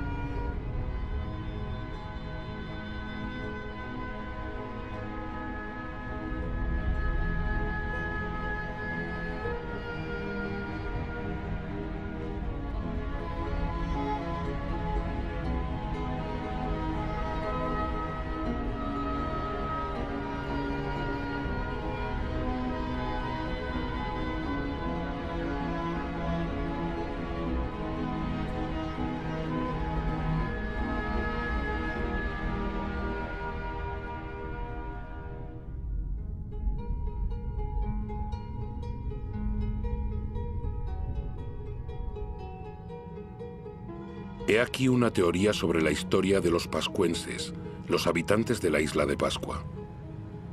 He aquí una teoría sobre la historia de los pascuenses, los habitantes de la isla de Pascua.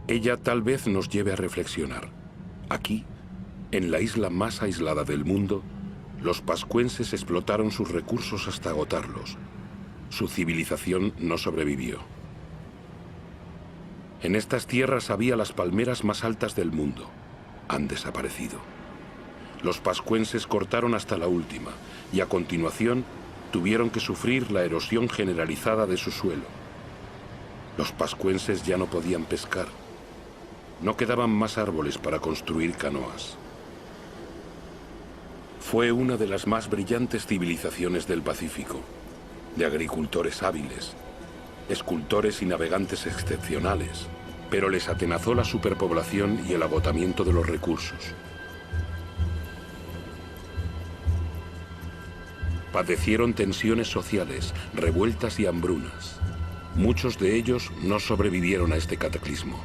Ella tal vez nos lleve a reflexionar. Aquí, en la isla más aislada del mundo, los pascuenses explotaron sus recursos hasta agotarlos. Su civilización no sobrevivió. En estas tierras había las palmeras más altas del mundo. Han desaparecido. Los pascuenses cortaron hasta la última y a continuación tuvieron que sufrir la erosión generalizada de su suelo. Los pascuenses ya no podían pescar. No quedaban más árboles para construir canoas. Fue una de las más brillantes civilizaciones del Pacífico, de agricultores hábiles, escultores y navegantes excepcionales, pero les atenazó la superpoblación y el agotamiento de los recursos. Padecieron tensiones sociales, revueltas y hambrunas. Muchos de ellos no sobrevivieron a este cataclismo.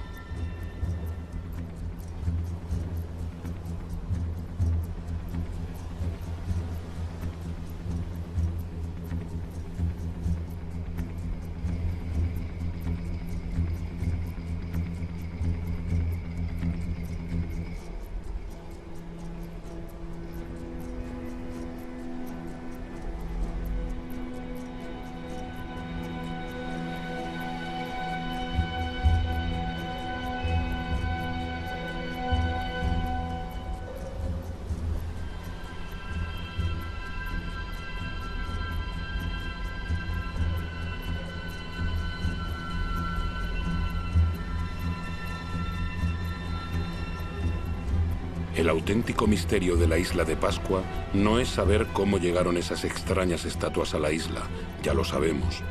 El auténtico misterio de la isla de Pascua no es saber cómo llegaron esas extrañas estatuas a la isla, ya lo sabemos.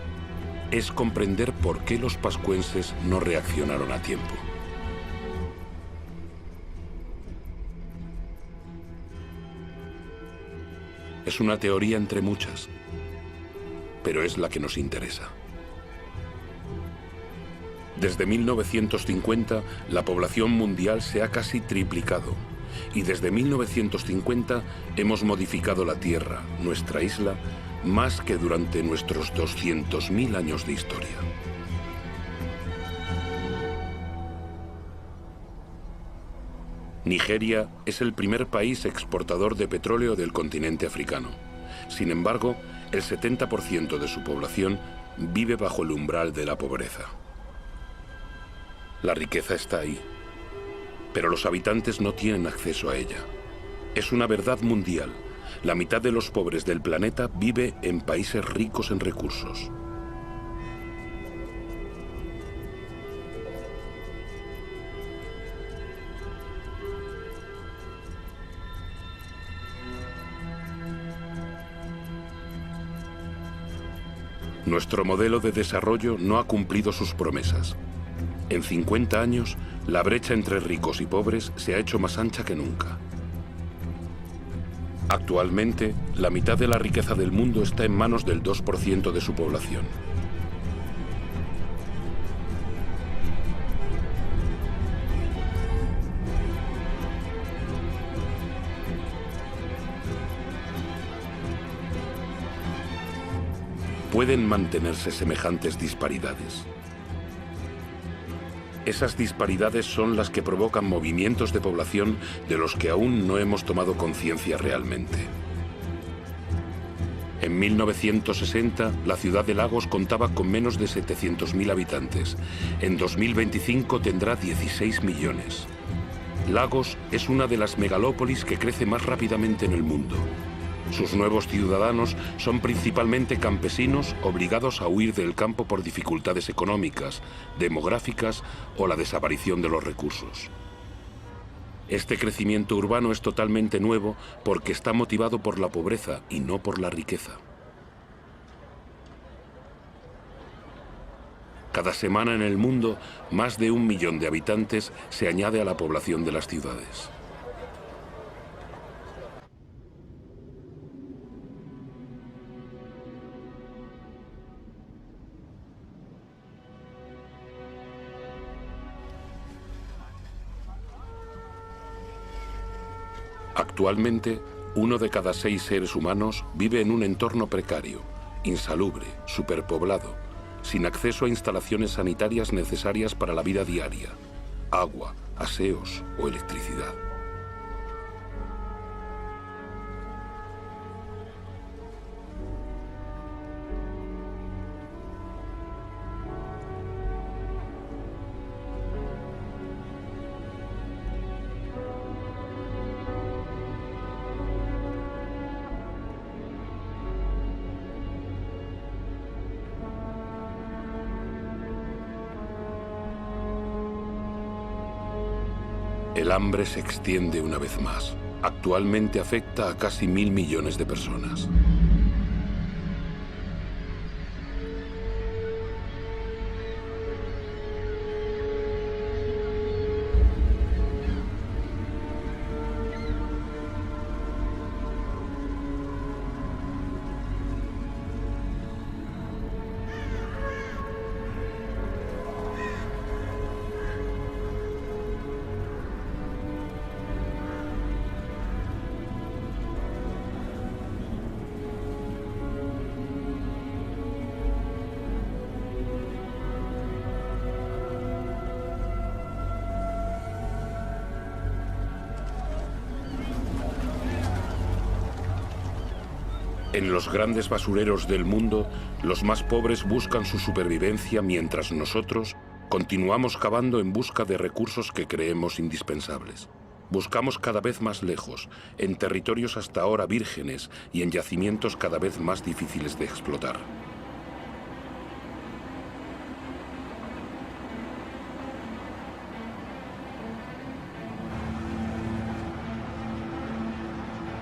Es comprender por qué los pascuenses no reaccionaron a tiempo. Es una teoría entre muchas, pero es la que nos interesa. Desde 1950, la población mundial se ha casi triplicado. Y desde 1950 hemos modificado la Tierra, nuestra isla, más que durante nuestros 200.000 años de historia. Nigeria es el primer país exportador de petróleo del continente africano. Sin embargo, el 70% de su población vive bajo el umbral de la pobreza. La riqueza está ahí, pero los habitantes no tienen acceso a ella. Es una verdad mundial. La mitad de los pobres del planeta vive en países ricos en recursos. Nuestro modelo de desarrollo no ha cumplido sus promesas. En 50 años, la brecha entre ricos y pobres se ha hecho más ancha que nunca. Actualmente, la mitad de la riqueza del mundo está en manos del 2% de su población. ¿Pueden mantenerse semejantes disparidades? Esas disparidades son las que provocan movimientos de población de los que aún no hemos tomado conciencia realmente. En 1960, la ciudad de Lagos contaba con menos de 700.000 habitantes. En 2025 tendrá 16 millones. Lagos es una de las megalópolis que crece más rápidamente en el mundo. Sus nuevos ciudadanos son principalmente campesinos obligados a huir del campo por dificultades económicas, demográficas o la desaparición de los recursos. Este crecimiento urbano es totalmente nuevo porque está motivado por la pobreza y no por la riqueza. Cada semana en el mundo, más de 1 millón de habitantes se añade a la población de las ciudades. Actualmente, 1 de cada 6 seres humanos vive en un entorno precario, insalubre, superpoblado, sin acceso a instalaciones sanitarias necesarias para la vida diaria, agua, aseos o electricidad. El hambre se extiende una vez más. Actualmente afecta a casi 1.000 millones de personas. En los grandes basureros del mundo, los más pobres buscan su supervivencia mientras nosotros continuamos cavando en busca de recursos que creemos indispensables. Buscamos cada vez más lejos, en territorios hasta ahora vírgenes y en yacimientos cada vez más difíciles de explotar.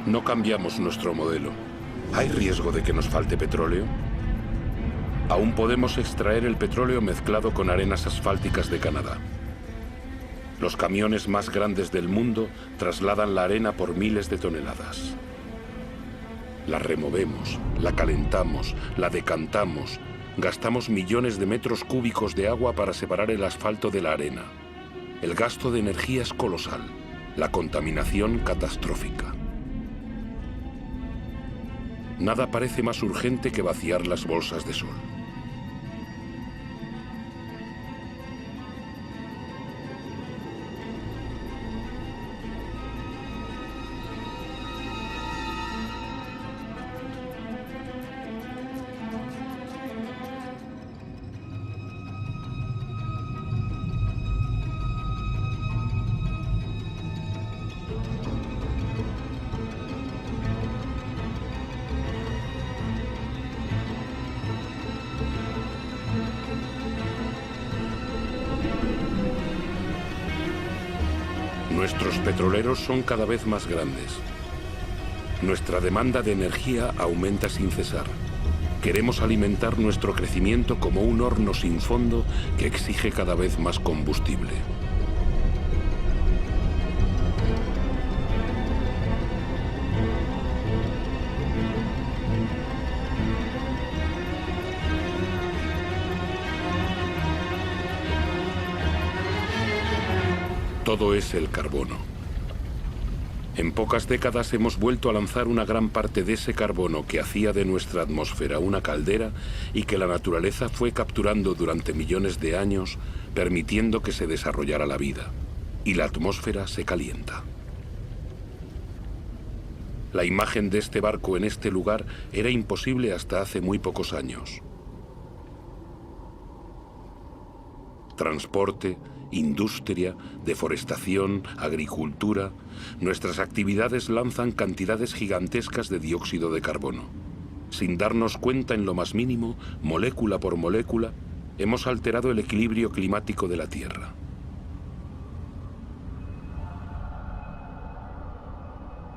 No cambiamos nuestro modelo. ¿Hay riesgo de que nos falte petróleo? Aún podemos extraer el petróleo mezclado con arenas asfálticas de Canadá. Los camiones más grandes del mundo trasladan la arena por miles de toneladas. La removemos, la calentamos, la decantamos, gastamos millones de metros cúbicos de agua para separar el asfalto de la arena. El gasto de energía es colosal, la contaminación catastrófica. Nada parece más urgente que vaciar las bolsas de sol. Nuestros petroleros son cada vez más grandes. Nuestra demanda de energía aumenta sin cesar. Queremos alimentar nuestro crecimiento como un horno sin fondo que exige cada vez más combustible. Todo es el carbono. En pocas décadas hemos vuelto a lanzar una gran parte de ese carbono que hacía de nuestra atmósfera una caldera y que la naturaleza fue capturando durante millones de años, permitiendo que se desarrollara la vida. Y la atmósfera se calienta. La imagen de este barco en este lugar era imposible hasta hace muy pocos años. Transporte, industria, deforestación, agricultura, nuestras actividades lanzan cantidades gigantescas de dióxido de carbono. Sin darnos cuenta en lo más mínimo, molécula por molécula, hemos alterado el equilibrio climático de la Tierra.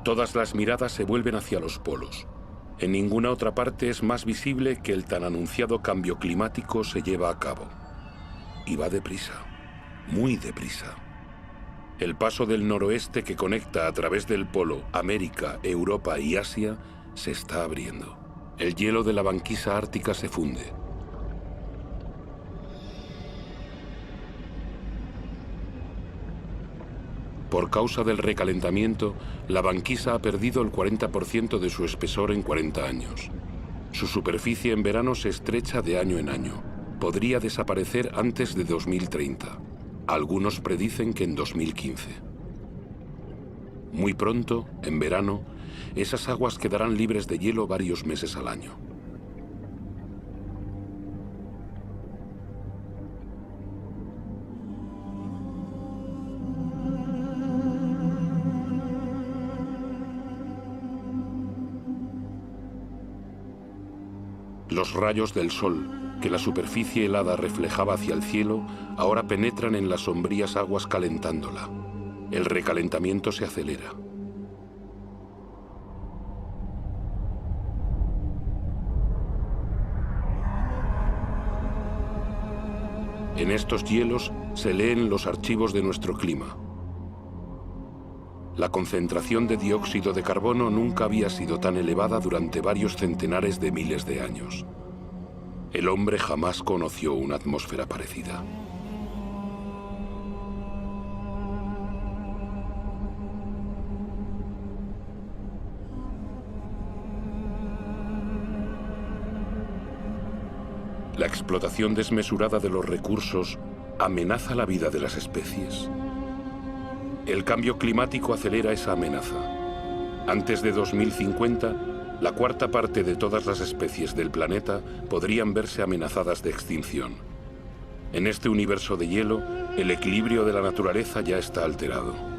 Todas las miradas se vuelven hacia los polos. En ninguna otra parte es más visible que el tan anunciado cambio climático se lleva a cabo. Y va deprisa. Muy deprisa. El paso del noroeste que conecta a través del polo América, Europa y Asia se está abriendo. El hielo de la banquisa ártica se funde. Por causa del recalentamiento, la banquisa ha perdido el 40% de su espesor en 40 años. Su superficie en verano se estrecha de año en año. Podría desaparecer antes de 2030. Algunos predicen que en 2015. Muy pronto, en verano, esas aguas quedarán libres de hielo varios meses al año. Los rayos del sol, que la superficie helada reflejaba hacia el cielo, ahora penetran en las sombrías aguas calentándola. El recalentamiento se acelera. En estos hielos se leen los archivos de nuestro clima. La concentración de dióxido de carbono nunca había sido tan elevada durante varios centenares de miles de años. El hombre jamás conoció una atmósfera parecida. La explotación desmesurada de los recursos amenaza la vida de las especies. El cambio climático acelera esa amenaza. Antes de 2050, la cuarta parte de todas las especies del planeta podrían verse amenazadas de extinción. En este universo de hielo, el equilibrio de la naturaleza ya está alterado.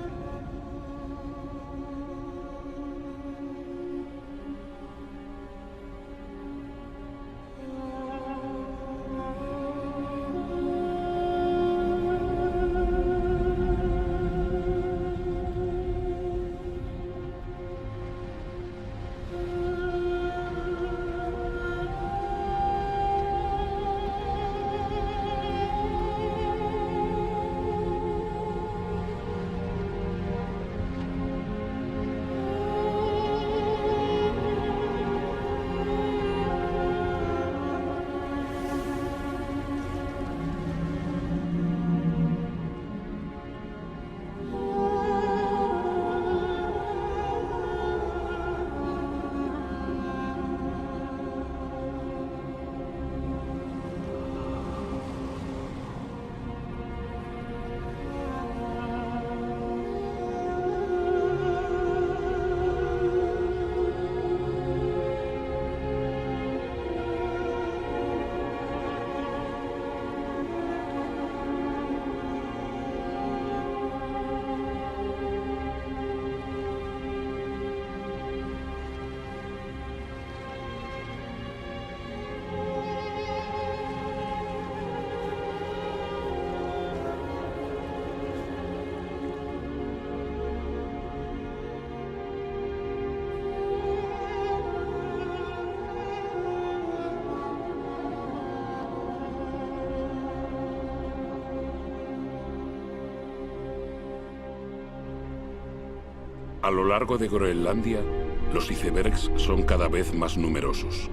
A lo largo de Groenlandia, los icebergs son cada vez más numerosos.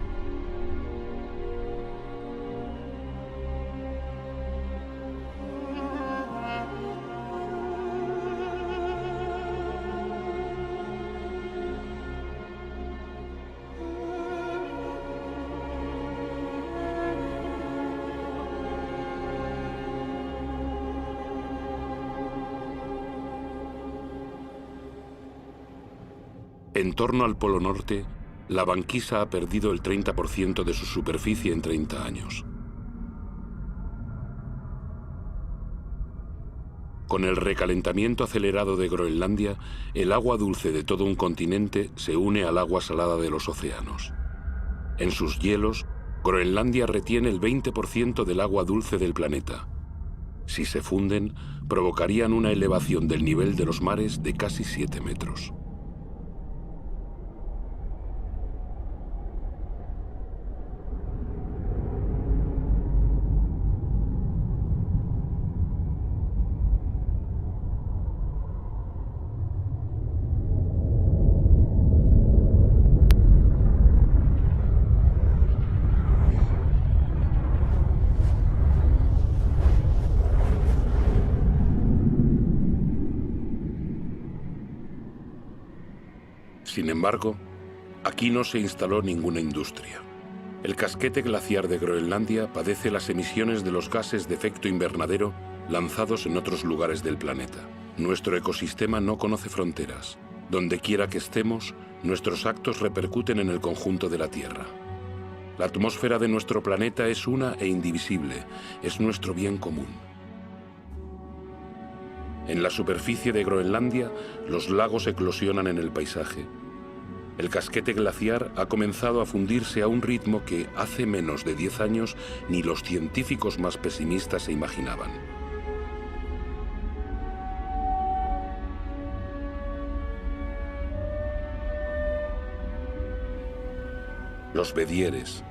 En torno al Polo Norte, la banquisa ha perdido el 30% de su superficie en 30 años. Con el recalentamiento acelerado de Groenlandia, el agua dulce de todo un continente se une al agua salada de los océanos. En sus hielos, Groenlandia retiene el 20% del agua dulce del planeta. Si se funden, provocarían una elevación del nivel de los mares de casi 7 metros. Sin embargo, aquí no se instaló ninguna industria. El casquete glaciar de Groenlandia padece las emisiones de los gases de efecto invernadero lanzados en otros lugares del planeta. Nuestro ecosistema no conoce fronteras. Donde quiera que estemos, nuestros actos repercuten en el conjunto de la Tierra. La atmósfera de nuestro planeta es una e indivisible, es nuestro bien común. En la superficie de Groenlandia, los lagos eclosionan en el paisaje. El casquete glaciar ha comenzado a fundirse a un ritmo que hace menos de 10 años ni los científicos más pesimistas se imaginaban. Los bedieres,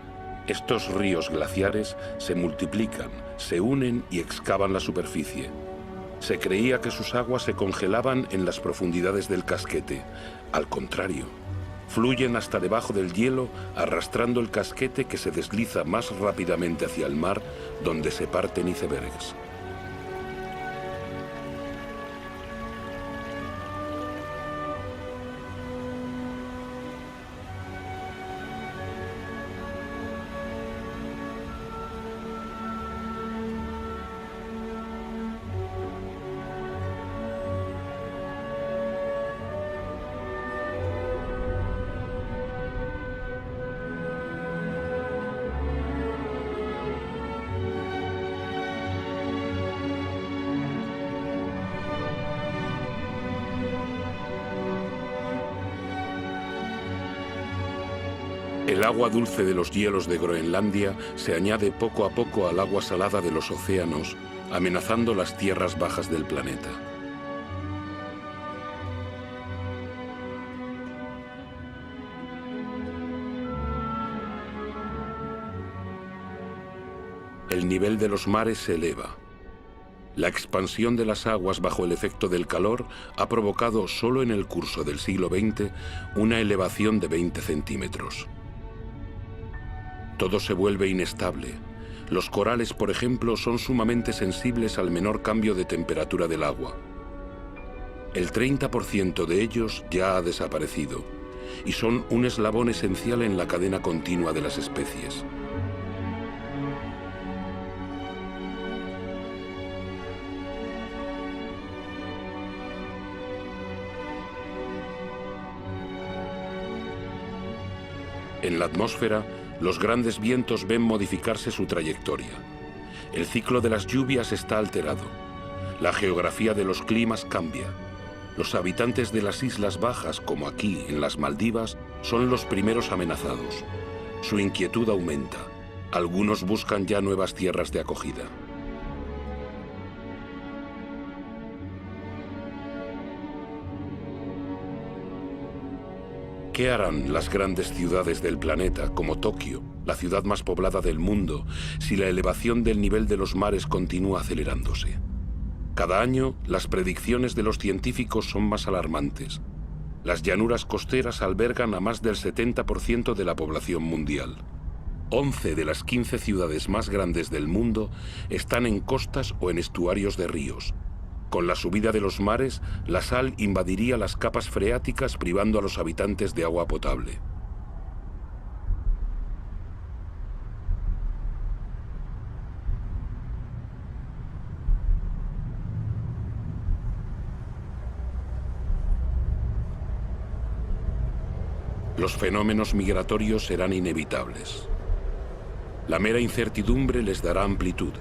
estos ríos glaciares, se multiplican, se unen y excavan la superficie. Se creía que sus aguas se congelaban en las profundidades del casquete. Al contrario, fluyen hasta debajo del hielo, arrastrando el casquete que se desliza más rápidamente hacia el mar, donde se parten icebergs. El agua dulce de los hielos de Groenlandia se añade poco a poco al agua salada de los océanos, amenazando las tierras bajas del planeta. El nivel de los mares se eleva. La expansión de las aguas bajo el efecto del calor ha provocado solo en el curso del siglo XX una elevación de 20 centímetros. Todo se vuelve inestable. Los corales, por ejemplo, son sumamente sensibles al menor cambio de temperatura del agua. El 30% de ellos ya ha desaparecido y son un eslabón esencial en la cadena continua de las especies. En la atmósfera, los grandes vientos ven modificarse su trayectoria. El ciclo de las lluvias está alterado. La geografía de los climas cambia. Los habitantes de las islas bajas, como aquí en las Maldivas, son los primeros amenazados. Su inquietud aumenta. Algunos buscan ya nuevas tierras de acogida. ¿Qué harán las grandes ciudades del planeta, como Tokio, la ciudad más poblada del mundo, si la elevación del nivel de los mares continúa acelerándose? Cada año, las predicciones de los científicos son más alarmantes. Las llanuras costeras albergan a más del 70% de la población mundial. 11 de las 15 ciudades más grandes del mundo están en costas o en estuarios de ríos. Con la subida de los mares, la sal invadiría las capas freáticas, privando a los habitantes de agua potable. Los fenómenos migratorios serán inevitables. La mera incertidumbre les dará amplitud.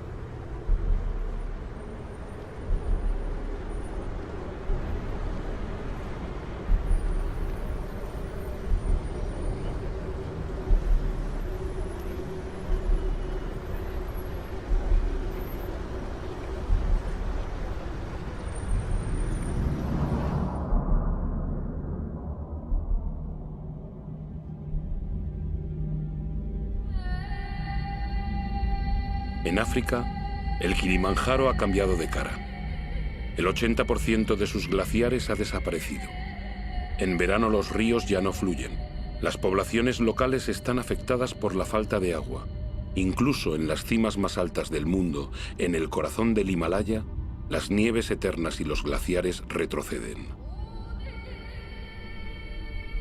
En África, el Kilimanjaro ha cambiado de cara. El 80% de sus glaciares ha desaparecido. En verano los ríos ya no fluyen. Las poblaciones locales están afectadas por la falta de agua. Incluso en las cimas más altas del mundo, en el corazón del Himalaya, las nieves eternas y los glaciares retroceden.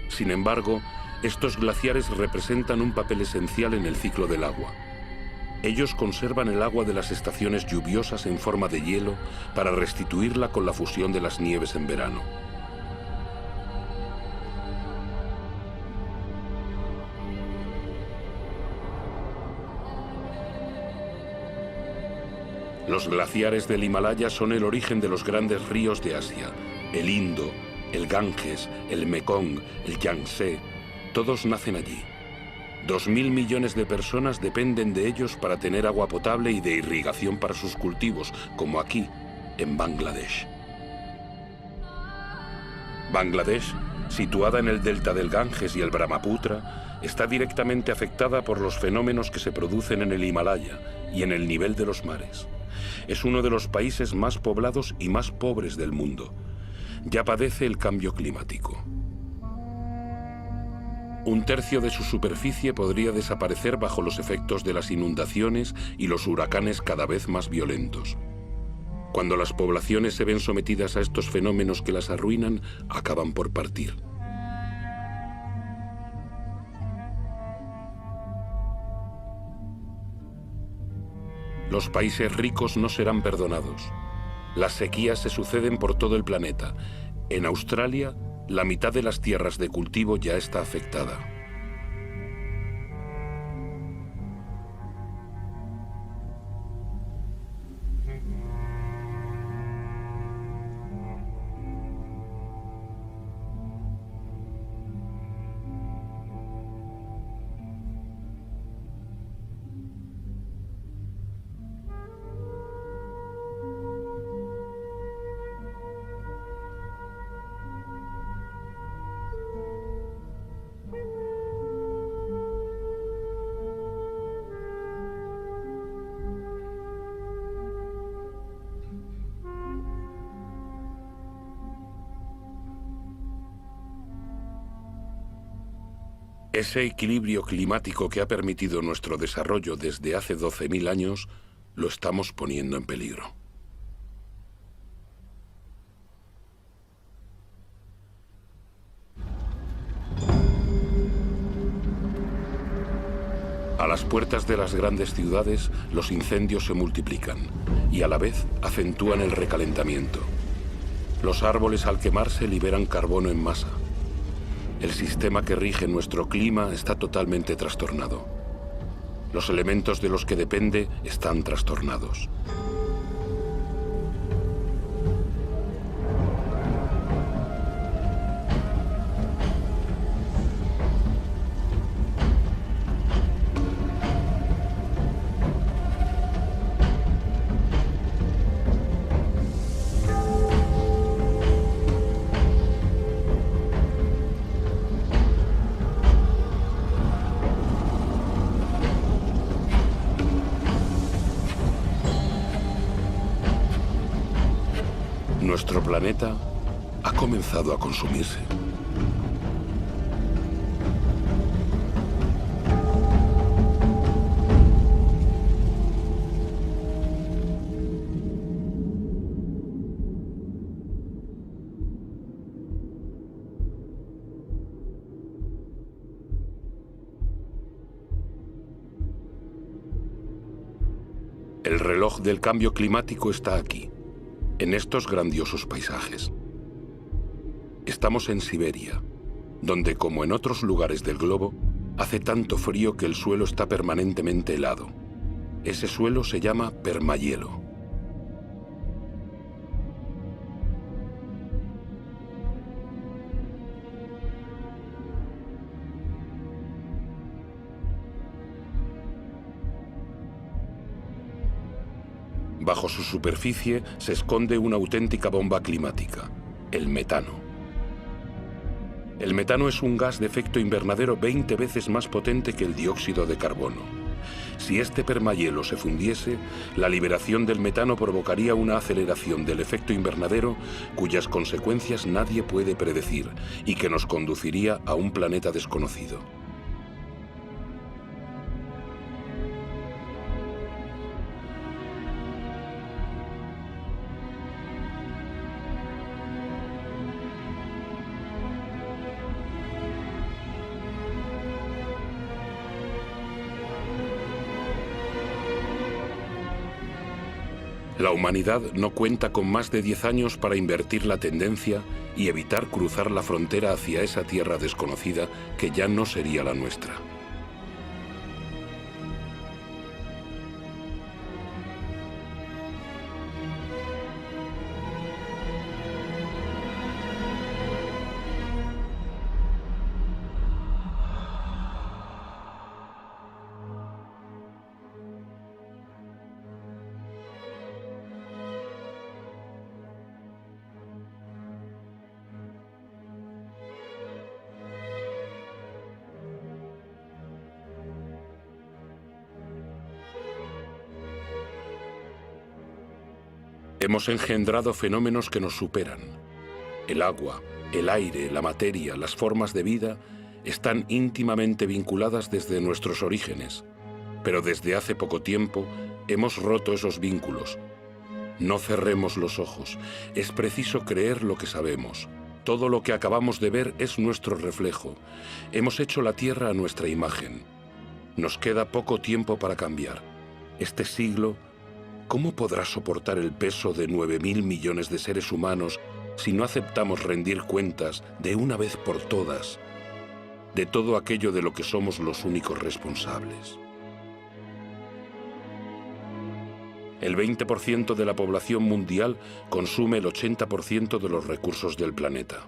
Sin embargo, estos glaciares representan un papel esencial en el ciclo del agua. Ellos conservan el agua de las estaciones lluviosas en forma de hielo para restituirla con la fusión de las nieves en verano. Los glaciares del Himalaya son el origen de los grandes ríos de Asia: el Indo, el Ganges, el Mekong, el Yangtze. Todos nacen allí. 2.000 millones de personas dependen de ellos para tener agua potable y de irrigación para sus cultivos, como aquí, en Bangladesh. Bangladesh, situada en el delta del Ganges y el Brahmaputra, está directamente afectada por los fenómenos que se producen en el Himalaya y en el nivel de los mares. Es uno de los países más poblados y más pobres del mundo. Ya padece el cambio climático. Un tercio de su superficie podría desaparecer bajo los efectos de las inundaciones y los huracanes cada vez más violentos. Cuando las poblaciones se ven sometidas a estos fenómenos que las arruinan, acaban por partir. Los países ricos no serán perdonados. Las sequías se suceden por todo el planeta. En Australia, la mitad de las tierras de cultivo ya está afectada. Ese equilibrio climático que ha permitido nuestro desarrollo desde hace 12.000 años, lo estamos poniendo en peligro. A las puertas de las grandes ciudades, los incendios se multiplican y a la vez acentúan el recalentamiento. Los árboles al quemarse liberan carbono en masa. El sistema que rige nuestro clima está totalmente trastornado. Los elementos de los que depende están trastornados. Nuestro planeta ha comenzado a consumirse. El reloj del cambio climático está aquí, en estos grandiosos paisajes. Estamos en Siberia, donde, como en otros lugares del globo, hace tanto frío que el suelo está permanentemente helado. Ese suelo se llama permahielo. Bajo su superficie se esconde una auténtica bomba climática, el metano. El metano es un gas de efecto invernadero 20 veces más potente que el dióxido de carbono. Si este permahielo se fundiese, la liberación del metano provocaría una aceleración del efecto invernadero cuyas consecuencias nadie puede predecir y que nos conduciría a un planeta desconocido. La humanidad no cuenta con más de 10 años para invertir la tendencia y evitar cruzar la frontera hacia esa tierra desconocida que ya no sería la nuestra. Hemos engendrado fenómenos que nos superan. El agua, el aire, la materia, las formas de vida están íntimamente vinculadas desde nuestros orígenes, pero desde hace poco tiempo hemos roto esos vínculos. No cerremos los ojos, es preciso creer lo que sabemos. Todo lo que acabamos de ver es nuestro reflejo. Hemos hecho la Tierra a nuestra imagen. Nos queda poco tiempo para cambiar. Este siglo, ¿cómo podrá soportar el peso de 9.000 millones de seres humanos si no aceptamos rendir cuentas de una vez por todas de todo aquello de lo que somos los únicos responsables? El 20% de la población mundial consume el 80% de los recursos del planeta.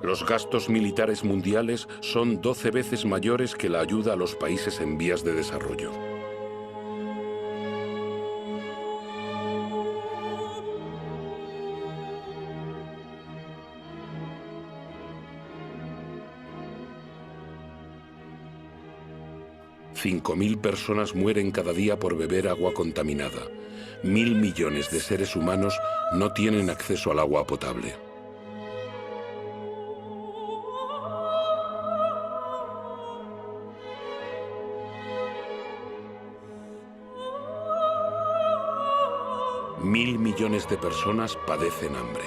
Los gastos militares mundiales son 12 veces mayores que la ayuda a los países en vías de desarrollo. $5.000 personas mueren cada día por beber agua contaminada. 1.000 millones de seres humanos no tienen acceso al agua potable. Mil millones de personas padecen hambre.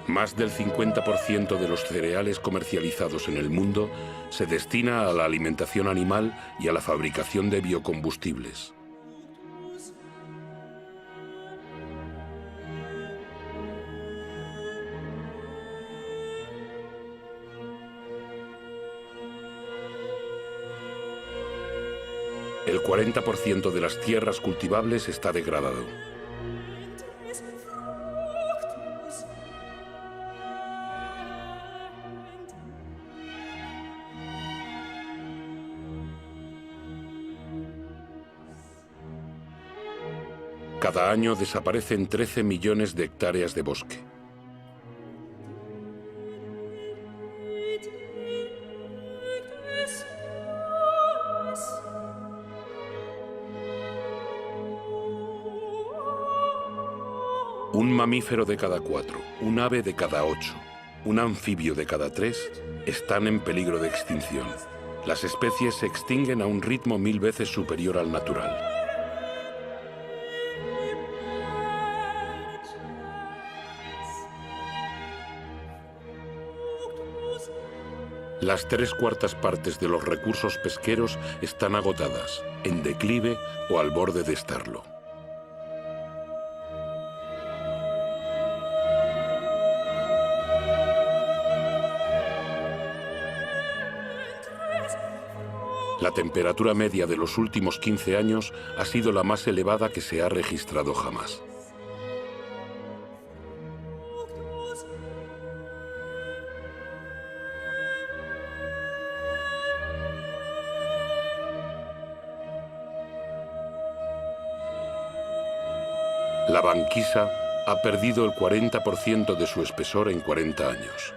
Más del 50% de los cereales comercializados en el mundo se destina a la alimentación animal y a la fabricación de biocombustibles. El 40% de las tierras cultivables está degradado. Cada año desaparecen 13 millones de hectáreas de bosque. Un mamífero de cada 4, un ave de cada 8, un anfibio de cada 3 están en peligro de extinción. Las especies se extinguen a un ritmo 1000 veces superior al natural. Las 3/4 partes de los recursos pesqueros están agotadas, en declive o al borde de estarlo. La temperatura media de los últimos 15 años ha sido la más elevada que se ha registrado jamás. La banquisa ha perdido el 40% de su espesor en 40 años.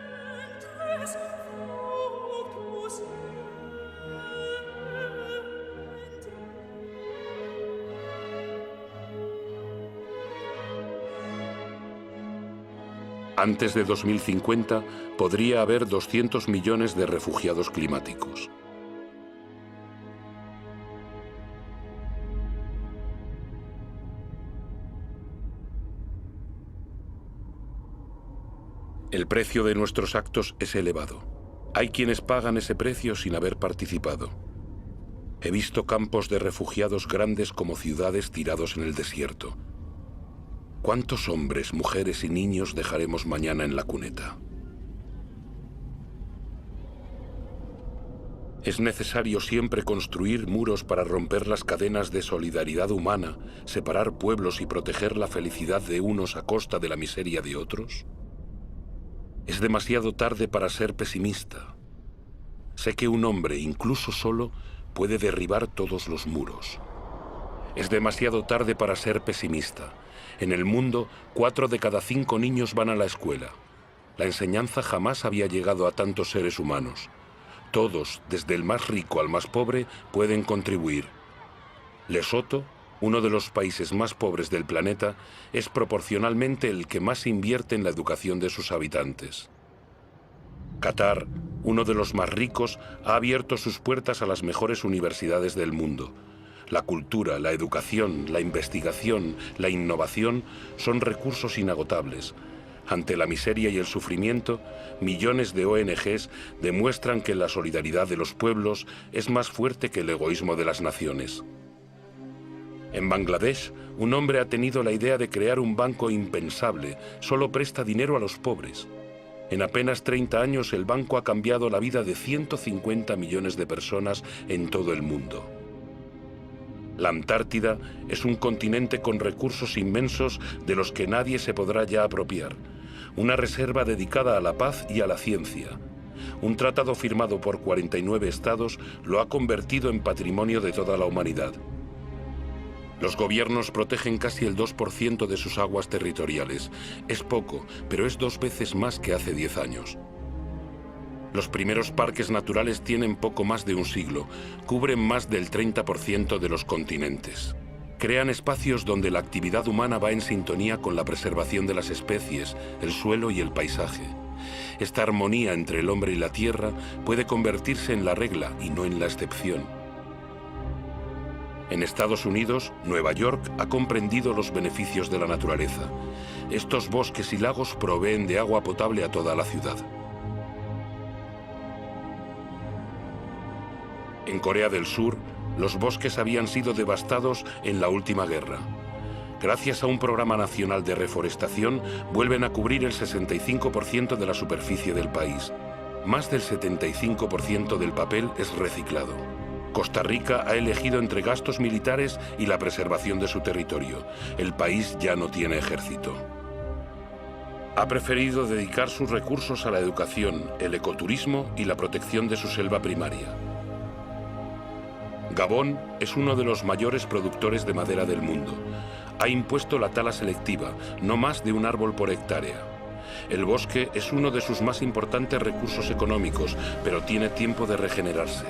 Antes de 2050 podría haber 200 millones de refugiados climáticos. El precio de nuestros actos es elevado. Hay quienes pagan ese precio sin haber participado. He visto campos de refugiados grandes como ciudades tirados en el desierto. ¿Cuántos hombres, mujeres y niños dejaremos mañana en la cuneta? Es necesario siempre construir muros para romper las cadenas de solidaridad humana, separar pueblos y proteger la felicidad de unos a costa de la miseria de otros. Es demasiado tarde para ser pesimista. Sé que un hombre, incluso solo, puede derribar todos los muros. Es demasiado tarde para ser pesimista. En el mundo, 4 de cada 5 niños van a la escuela. La enseñanza jamás había llegado a tantos seres humanos. Todos, desde el más rico al más pobre, pueden contribuir. Lesoto, uno de los países más pobres del planeta, es proporcionalmente el que más invierte en la educación de sus habitantes. Qatar, uno de los más ricos, ha abierto sus puertas a las mejores universidades del mundo. La cultura, la educación, la investigación, la innovación son recursos inagotables. Ante la miseria y el sufrimiento, millones de ONGs demuestran que la solidaridad de los pueblos es más fuerte que el egoísmo de las naciones. En Bangladesh, un hombre ha tenido la idea de crear un banco impensable. Solo presta dinero a los pobres. En apenas 30 años, el banco ha cambiado la vida de 150 millones de personas en todo el mundo. La Antártida es un continente con recursos inmensos de los que nadie se podrá ya apropiar. Una reserva dedicada a la paz y a la ciencia. Un tratado firmado por 49 estados lo ha convertido en patrimonio de toda la humanidad. Los gobiernos protegen casi el 2% de sus aguas territoriales. Es poco, pero es 2 veces más que hace 10 años. Los primeros parques naturales tienen poco más de un siglo, cubren más del 30% de los continentes. Crean espacios donde la actividad humana va en sintonía con la preservación de las especies, el suelo y el paisaje. Esta armonía entre el hombre y la tierra puede convertirse en la regla y no en la excepción. En Estados Unidos, Nueva York ha comprendido los beneficios de la naturaleza. Estos bosques y lagos proveen de agua potable a toda la ciudad. En Corea del Sur, los bosques habían sido devastados en la última guerra. Gracias a un programa nacional de reforestación, vuelven a cubrir el 65% de la superficie del país. Más del 75% del papel es reciclado. Costa Rica ha elegido entre gastos militares y la preservación de su territorio. El país ya no tiene ejército. Ha preferido dedicar sus recursos a la educación, el ecoturismo y la protección de su selva primaria. Gabón es uno de los mayores productores de madera del mundo. Ha impuesto la tala selectiva, no más de un árbol por hectárea. El bosque es uno de sus más importantes recursos económicos, pero tiene tiempo de regenerarse.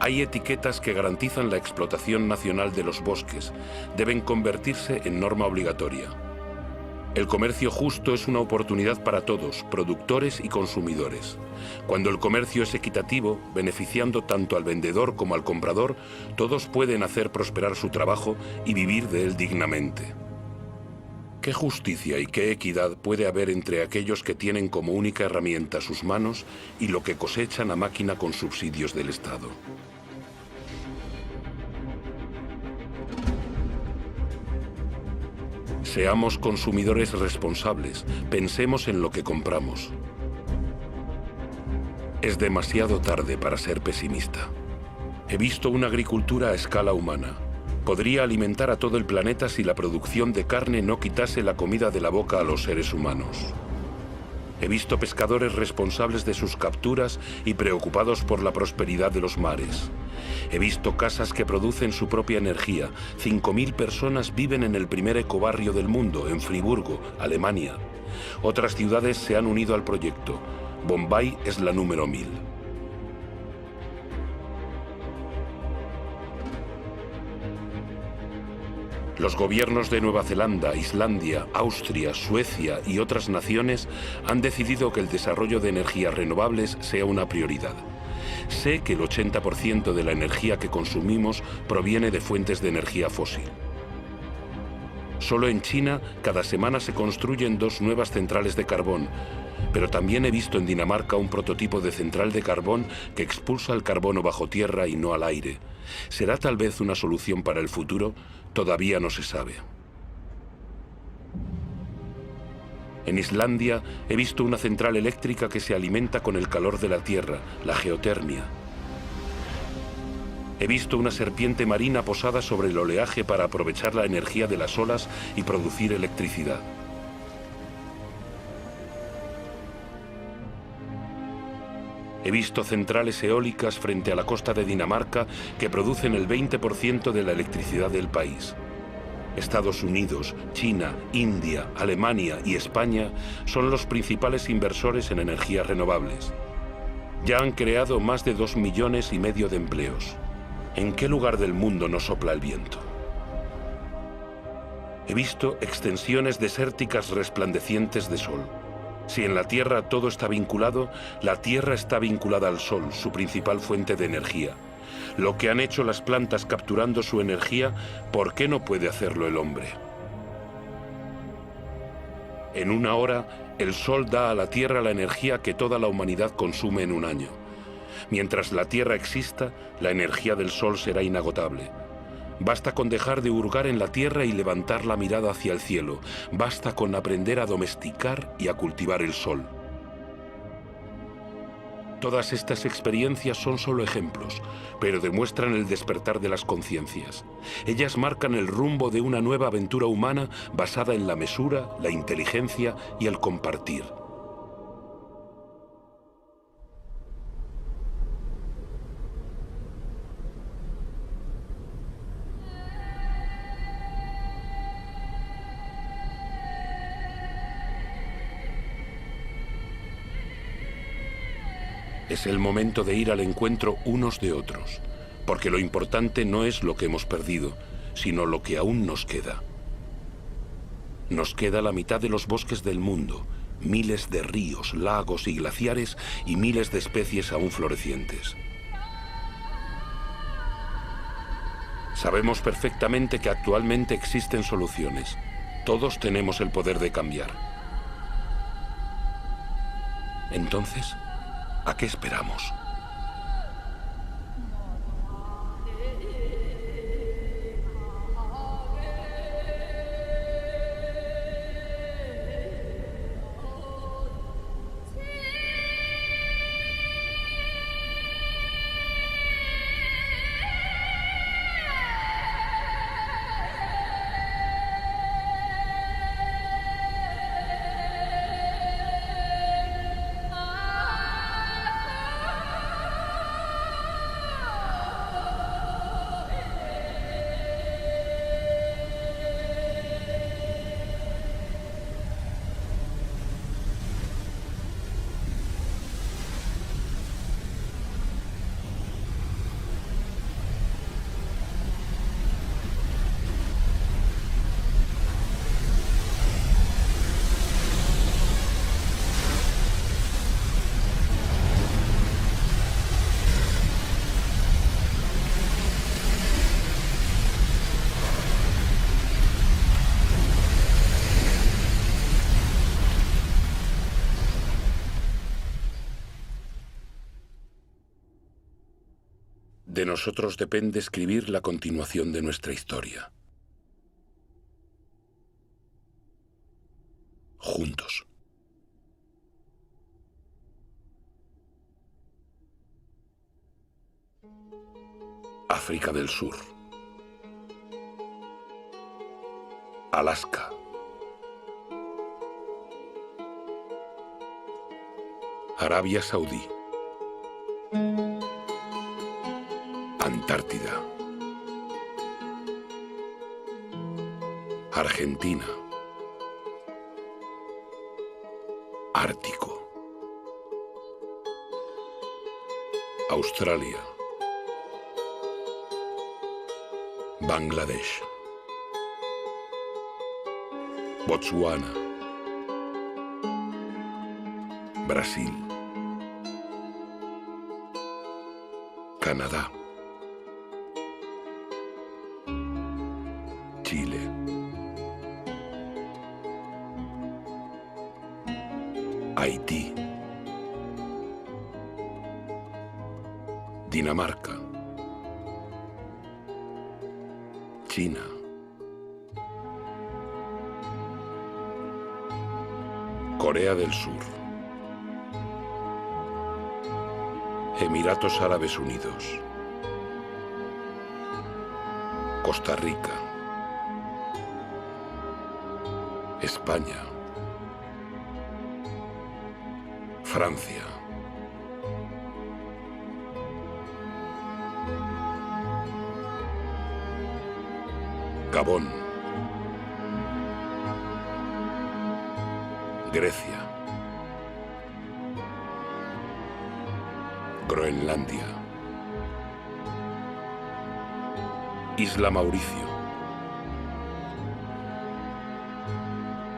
Hay etiquetas que garantizan la explotación nacional de los bosques. Deben convertirse en norma obligatoria. El comercio justo es una oportunidad para todos, productores y consumidores. Cuando el comercio es equitativo, beneficiando tanto al vendedor como al comprador, todos pueden hacer prosperar su trabajo y vivir de él dignamente. ¿Qué justicia y qué equidad puede haber entre aquellos que tienen como única herramienta sus manos y lo que cosechan a máquina con subsidios del Estado? Seamos consumidores responsables, pensemos en lo que compramos. Es demasiado tarde para ser pesimista. He visto una agricultura a escala humana. Podría alimentar a todo el planeta si la producción de carne no quitase la comida de la boca a los seres humanos. He visto pescadores responsables de sus capturas y preocupados por la prosperidad de los mares. He visto casas que producen su propia energía. 5.000 personas viven en el primer ecobarrio del mundo, en Friburgo, Alemania. Otras ciudades se han unido al proyecto. Bombay es la número 1000. Los gobiernos de Nueva Zelanda, Islandia, Austria, Suecia y otras naciones han decidido que el desarrollo de energías renovables sea una prioridad. Sé que el 80% de la energía que consumimos proviene de fuentes de energía fósil. Solo en China, cada semana se construyen 2 nuevas centrales de carbón, pero también he visto en Dinamarca un prototipo de central de carbón que expulsa el carbono bajo tierra y no al aire. ¿Será tal vez una solución para el futuro? Todavía no se sabe. En Islandia he visto una central eléctrica que se alimenta con el calor de la tierra, la geotermia. He visto una serpiente marina posada sobre el oleaje para aprovechar la energía de las olas y producir electricidad. He visto centrales eólicas frente a la costa de Dinamarca que producen el 20% de la electricidad del país. Estados Unidos, China, India, Alemania y España son los principales inversores en energías renovables. Ya han creado más de 2,5 millones de empleos. ¿En qué lugar del mundo no sopla el viento? He visto extensiones desérticas resplandecientes de sol. Si en la Tierra todo está vinculado, la Tierra está vinculada al Sol, su principal fuente de energía. Lo que han hecho las plantas capturando su energía, ¿por qué no puede hacerlo el hombre? En 1 hora, el Sol da a la Tierra la energía que toda la humanidad consume en 1 año. Mientras la Tierra exista, la energía del Sol será inagotable. Basta con dejar de hurgar en la tierra y levantar la mirada hacia el cielo. Basta con aprender a domesticar y a cultivar el sol. Todas estas experiencias son solo ejemplos, pero demuestran el despertar de las conciencias. Ellas marcan el rumbo de una nueva aventura humana basada en la mesura, la inteligencia y el compartir. Es el momento de ir al encuentro unos de otros, porque lo importante no es lo que hemos perdido, sino lo que aún nos queda. Nos queda la mitad de los bosques del mundo, miles de ríos, lagos y glaciares y miles de especies aún florecientes. Sabemos perfectamente que actualmente existen soluciones. Todos tenemos el poder de cambiar. Entonces, ¿a qué esperamos? De nosotros depende escribir la continuación de nuestra historia. Juntos. África del Sur. Alaska. Arabia Saudí. Antártida. Argentina. Ártico. Australia. Bangladesh. Botsuana. Brasil. Canadá. Chile. Haití. Dinamarca. China. Corea del Sur. Emiratos Árabes Unidos. Costa Rica. España. Francia. Gabón. Grecia. Groenlandia. Isla Mauricio.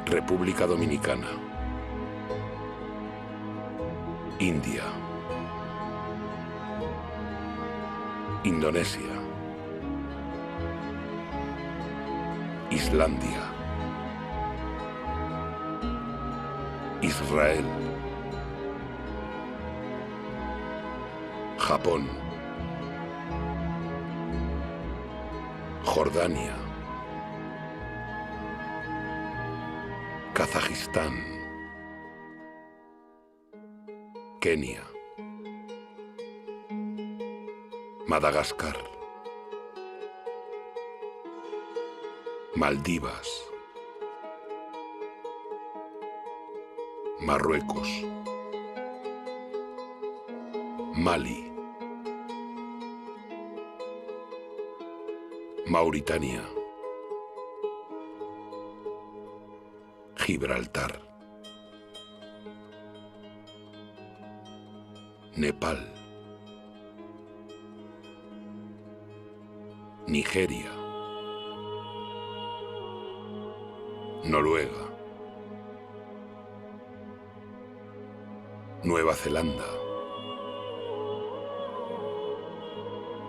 República Dominicana. India. Indonesia. Islandia. Israel. Japón. Jordania. Kazajistán. Kenia. Madagascar. Maldivas. Marruecos. Mali. Mauritania. Gibraltar. Nepal. Nigeria. Noruega. Nueva Zelanda.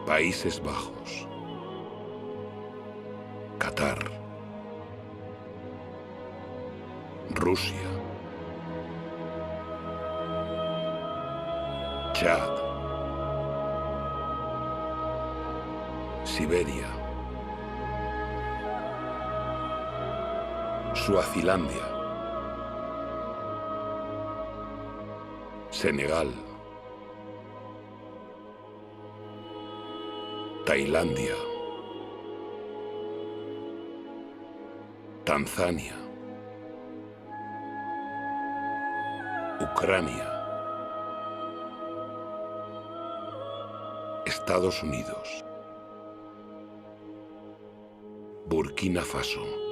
Países Bajos. Qatar. Rusia. Chad. Siberia. Suazilandia. Senegal. Tailandia. Tanzania. Ucrania. Estados Unidos. Burkina Faso.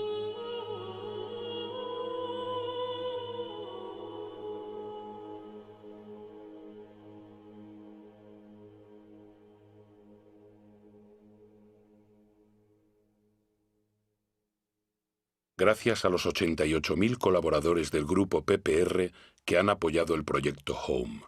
Gracias a los 88.000 colaboradores del grupo PPR que han apoyado el proyecto Home.